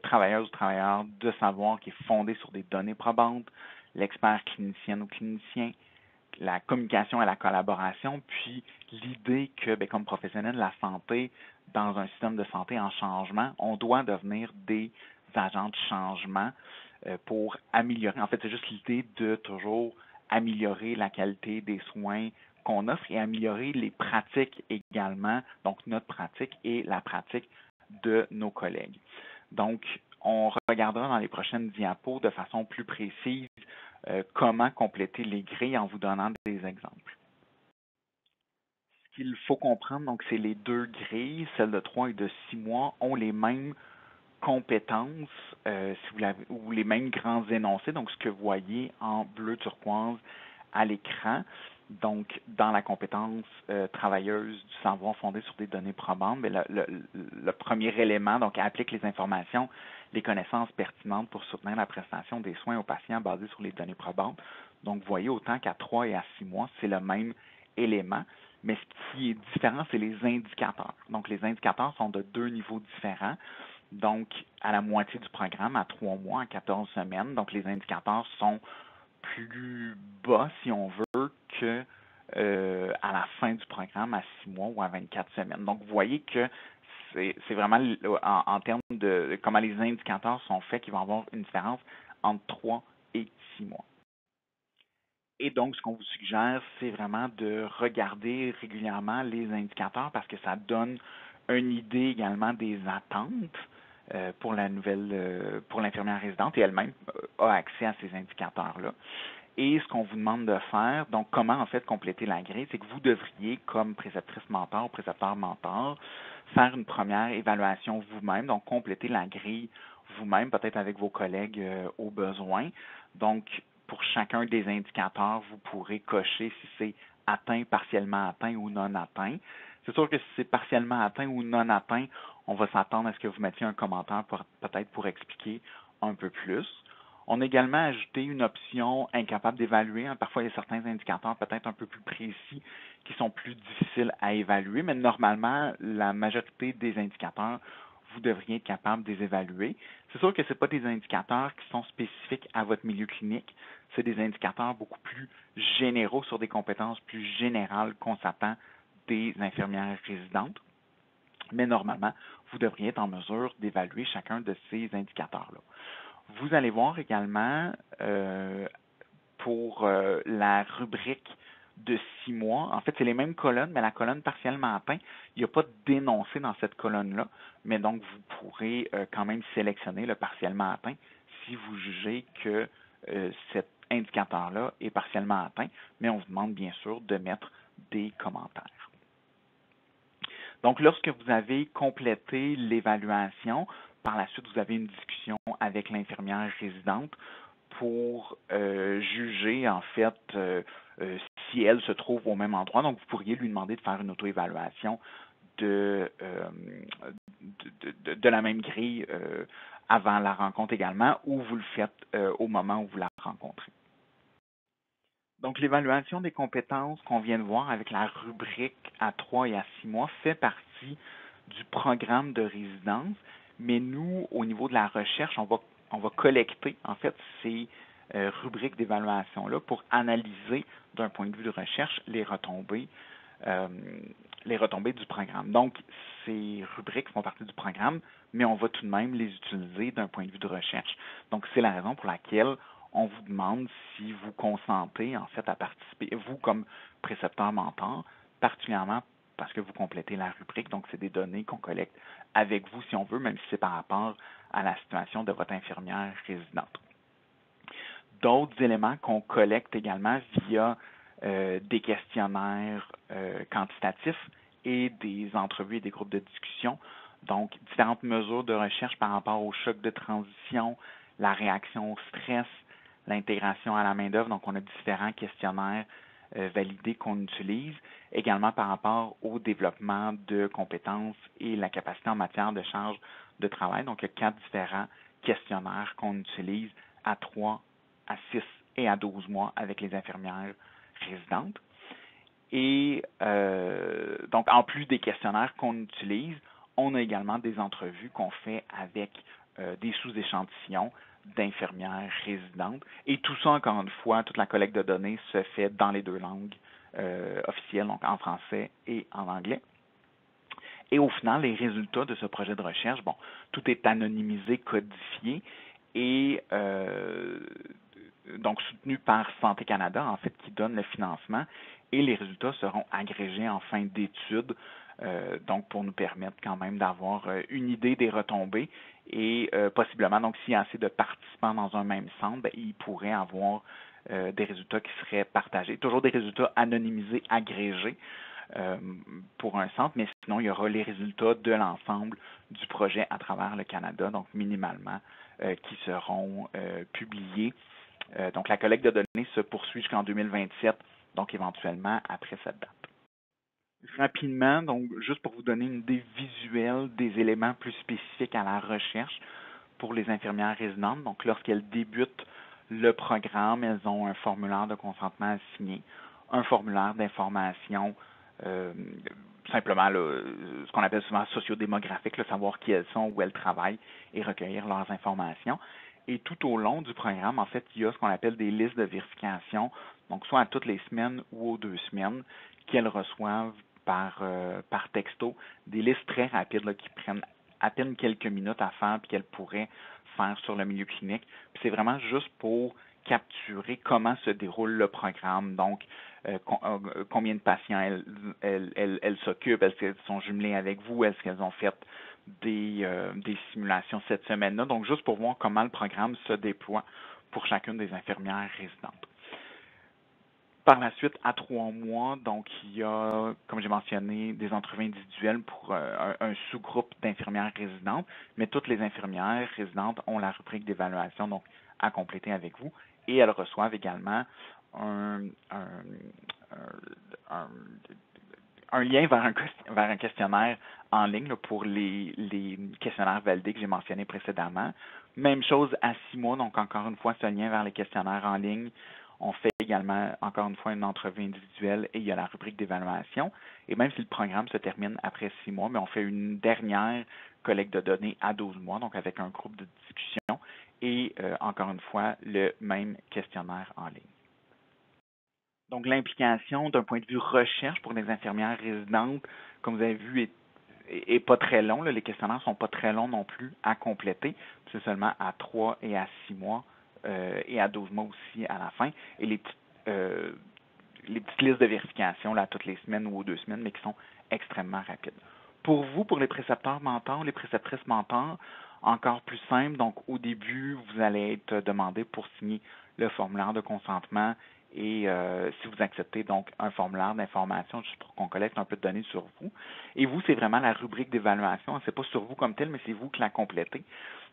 travailleuses ou travailleurs de savoir qui est fondé sur des données probantes, l'expert clinicienne ou clinicien, la communication et la collaboration, puis l'idée que, ben, comme professionnel de la santé, dans un système de santé en changement, on doit devenir des agents de changement pour améliorer. En fait, c'est juste l'idée de toujours améliorer la qualité des soins qu'on offre et améliorer les pratiques également, donc notre pratique et la pratique de nos collègues. Donc, on regardera dans les prochaines diapos de façon plus précise comment compléter les grilles en vous donnant des exemples. Ce qu'il faut comprendre, donc, c'est les deux grilles, celle de 3 et de 6 mois, ont les mêmes compétences si vous l'avez, ou les mêmes grands énoncés, donc ce que vous voyez en bleu turquoise à l'écran. Donc, dans la compétence travailleuse du savoir fondé sur des données probantes, mais le premier élément, donc, applique les informations, les connaissances pertinentes pour soutenir la prestation des soins aux patients basés sur les données probantes. Donc, vous voyez, autant qu'à 3 et à 6 mois, c'est le même élément, mais ce qui est différent, c'est les indicateurs. Donc, les indicateurs sont de 2 niveaux différents. Donc, à la moitié du programme, à 3 mois, à 14 semaines, donc les indicateurs sont plus bas, si on veut, que à la fin du programme, à 6 mois ou à 24 semaines. Donc, vous voyez que c'est vraiment en termes de comment les indicateurs sont faits qu'il va y avoir une différence entre 3 et 6 mois. Et donc, ce qu'on vous suggère, c'est vraiment de regarder régulièrement les indicateurs parce que ça donne une idée également des attentes pour la nouvelle, pour l'infirmière résidente et elle-même a accès à ces indicateurs-là. Et ce qu'on vous demande de faire, donc comment en fait compléter la grille, c'est que vous devriez, comme préceptrice mentor ou précepteur mentor, faire une première évaluation vous-même, donc compléter la grille vous-même, peut-être avec vos collègues au besoin. Donc, pour chacun des indicateurs, vous pourrez cocher si c'est atteint, partiellement atteint ou non atteint. C'est sûr que si c'est partiellement atteint ou non atteint, on va s'attendre à ce que vous mettiez un commentaire peut-être pour expliquer un peu plus. On a également ajouté une option incapable d'évaluer. Parfois, il y a certains indicateurs peut-être un peu plus précis qui sont plus difficiles à évaluer, mais normalement, la majorité des indicateurs, vous devriez être capable de les évaluer. C'est sûr que ce pas des indicateurs qui sont spécifiques à votre milieu clinique. C'est des indicateurs beaucoup plus généraux sur des compétences plus générales qu'on s'attend des infirmières résidentes. Mais normalement, vous devriez être en mesure d'évaluer chacun de ces indicateurs-là. Vous allez voir également pour la rubrique de 6 mois, en fait, c'est les mêmes colonnes, mais la colonne partiellement atteinte, il n'y a pas d'énoncé dans cette colonne-là, mais donc vous pourrez quand même sélectionner le partiellement atteint si vous jugez que cet indicateur-là est partiellement atteint, mais on vous demande bien sûr de mettre des commentaires. Donc, lorsque vous avez complété l'évaluation, par la suite, vous avez une discussion avec l'infirmière résidente pour juger, en fait, si elle se trouve au même endroit. Donc, vous pourriez lui demander de faire une auto-évaluation de la même grille avant la rencontre également, ou vous le faites au moment où vous la rencontrez. Donc, l'évaluation des compétences qu'on vient de voir avec la rubrique à 3 et à 6 mois fait partie du programme de résidence, mais nous, au niveau de la recherche, on va collecter, en fait, ces rubriques d'évaluation-là pour analyser, d'un point de vue de recherche, euh, les retombées du programme. Donc, ces rubriques font partie du programme, mais on va tout de même les utiliser d'un point de vue de recherche. Donc, c'est la raison pour laquelle on vous demande si vous consentez en fait à participer, vous comme précepteur mentor, particulièrement parce que vous complétez la rubrique, donc c'est des données qu'on collecte avec vous si on veut, même si c'est par rapport à la situation de votre infirmière résidente. D'autres éléments qu'on collecte également via des questionnaires quantitatifs et des entrevues et des groupes de discussion. Donc, différentes mesures de recherche par rapport au choc de transition, la réaction au stress, l'intégration à la main-d'œuvre. Donc, on a différents questionnaires validés qu'on utilise. Également par rapport au développement de compétences et la capacité en matière de charge de travail. Donc, il y a 4 différents questionnaires qu'on utilise à 3, à 6 et à 12 mois avec les infirmières résidentes. Et donc, en plus des questionnaires qu'on utilise, on a également des entrevues qu'on fait avec des sous-échantillons d'infirmières résidentes. Et tout ça, encore une fois, toute la collecte de données se fait dans les 2 langues officielles, donc en français et en anglais. Et au final, les résultats de ce projet de recherche, bon, tout est anonymisé, codifié et donc soutenu par Santé Canada, en fait, qui donne le financement, et les résultats seront agrégés en fin d'étude, donc pour nous permettre quand même d'avoir une idée des retombées et possiblement, donc s'il y a assez de participants dans un même centre, bien, ils pourraient avoir des résultats qui seraient partagés. Toujours des résultats anonymisés, agrégés pour un centre, mais sinon, il y aura les résultats de l'ensemble du projet à travers le Canada, donc minimalement, qui seront publiés. Donc, la collecte de données se poursuit jusqu'en 2027 donc éventuellement après cette date. Rapidement, donc juste pour vous donner une idée visuelle des éléments plus spécifiques à la recherche pour les infirmières résidentes. Donc lorsqu'elles débutent le programme, elles ont un formulaire de consentement à signer, un formulaire d'information, euh, simplement là, ce qu'on appelle souvent sociodémographique, là, savoir qui elles sont, où elles travaillent et recueillir leurs informations. Et tout au long du programme, en fait, il y a ce qu'on appelle des listes de vérification, donc soit à toutes les semaines ou aux 2 semaines, qu'elles reçoivent par texto, des listes très rapides là, qui prennent à peine quelques minutes à faire puis qu'elles pourraient faire sur le milieu clinique. Puis c'est vraiment juste pour capturer comment se déroule le programme. Donc, combien de patients elles s'occupent, est-ce qu'elles sont jumelées avec vous, est-ce qu'elles ont fait des simulations cette semaine-là. Donc, juste pour voir comment le programme se déploie pour chacune des infirmières résidentes. Par la suite, à 3 mois, donc il y a, comme j'ai mentionné, des entrevues individuelles pour un sous-groupe d'infirmières résidentes, mais toutes les infirmières résidentes ont la rubrique d'évaluation donc à compléter avec vous et elles reçoivent également un, un, un, un lien vers un questionnaire en ligne là, pour les questionnaires validés que j'ai mentionnés précédemment. Même chose à 6 mois, donc encore une fois, ce lien vers les questionnaires en ligne. On fait également, encore une fois, une entrevue individuelle et il y a la rubrique d'évaluation. Et même si le programme se termine après 6 mois, mais on fait une dernière collecte de données à 12 mois, donc avec un groupe de discussion et encore une fois, le même questionnaire en ligne. Donc, l'implication d'un point de vue recherche pour les infirmières résidentes, comme vous avez vu, est pas très long. Là. Les questionnaires sont pas très longs non plus à compléter. C'est seulement à 3 et à 6 mois et à 12 mois aussi à la fin. Et les petites listes de vérification là, toutes les semaines ou aux 2 semaines, mais qui sont extrêmement rapides. Pour vous, pour les précepteurs mentors, les préceptrices mentors, encore plus simple. Donc, au début, vous allez être demandé pour signer le formulaire de consentement et si vous acceptez donc un formulaire d'information juste pour qu'on collecte un peu de données sur vous. Et vous, c'est vraiment la rubrique d'évaluation. C'est pas sur vous comme tel, mais c'est vous qui la complétez.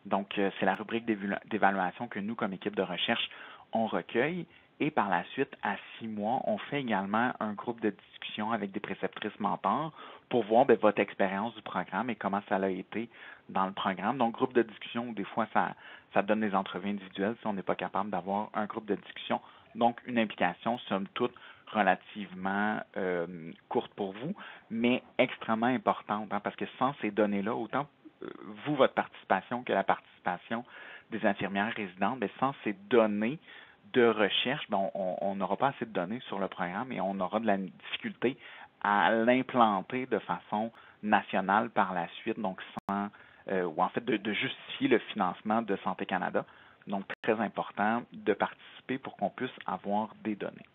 Donc, c'est la rubrique d'évaluation que nous, comme équipe de recherche, on recueille. Et par la suite, à 6 mois, on fait également un groupe de discussion avec des préceptrices mentors pour voir votre expérience du programme et comment ça a été dans le programme. Donc, groupe de discussion, des fois, ça donne des entrevues individuelles si on n'est pas capable d'avoir un groupe de discussion. Donc, une implication, somme toute, relativement courte pour vous, mais extrêmement importante, hein, parce que sans ces données-là, autant vous, votre participation que la participation des infirmières résidentes, bien, sans ces données de recherche, bien, on n'aura pas assez de données sur le programme et on aura de la difficulté à l'implanter de façon nationale par la suite, donc sans ou en fait de justifier le financement de Santé Canada. Donc, très important de participer pour qu'on puisse avoir des données.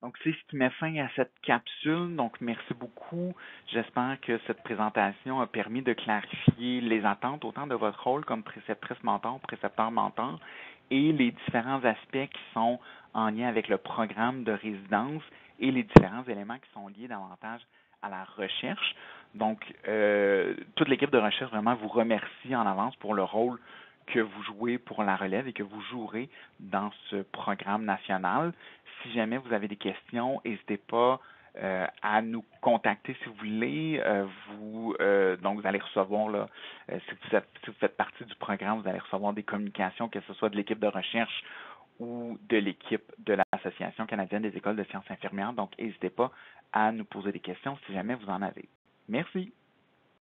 Donc, c'est ce qui met fin à cette capsule. Donc, merci beaucoup. J'espère que cette présentation a permis de clarifier les attentes autant de votre rôle comme préceptrice mentor, précepteur mentor et les différents aspects qui sont en lien avec le programme de résidence et les différents éléments qui sont liés davantage à la recherche. Donc, toute l'équipe de recherche vraiment vous remercie en avance pour le rôle que vous jouez pour la relève et que vous jouerez dans ce programme national. Si jamais vous avez des questions, n'hésitez pas à nous contacter si vous voulez. Donc, vous allez recevoir, là, si vous faites partie du programme, vous allez recevoir des communications, que ce soit de l'équipe de recherche ou de l'équipe de l'Association canadienne des écoles de sciences infirmières. Donc, n'hésitez pas à nous poser des questions si jamais vous en avez. Merci.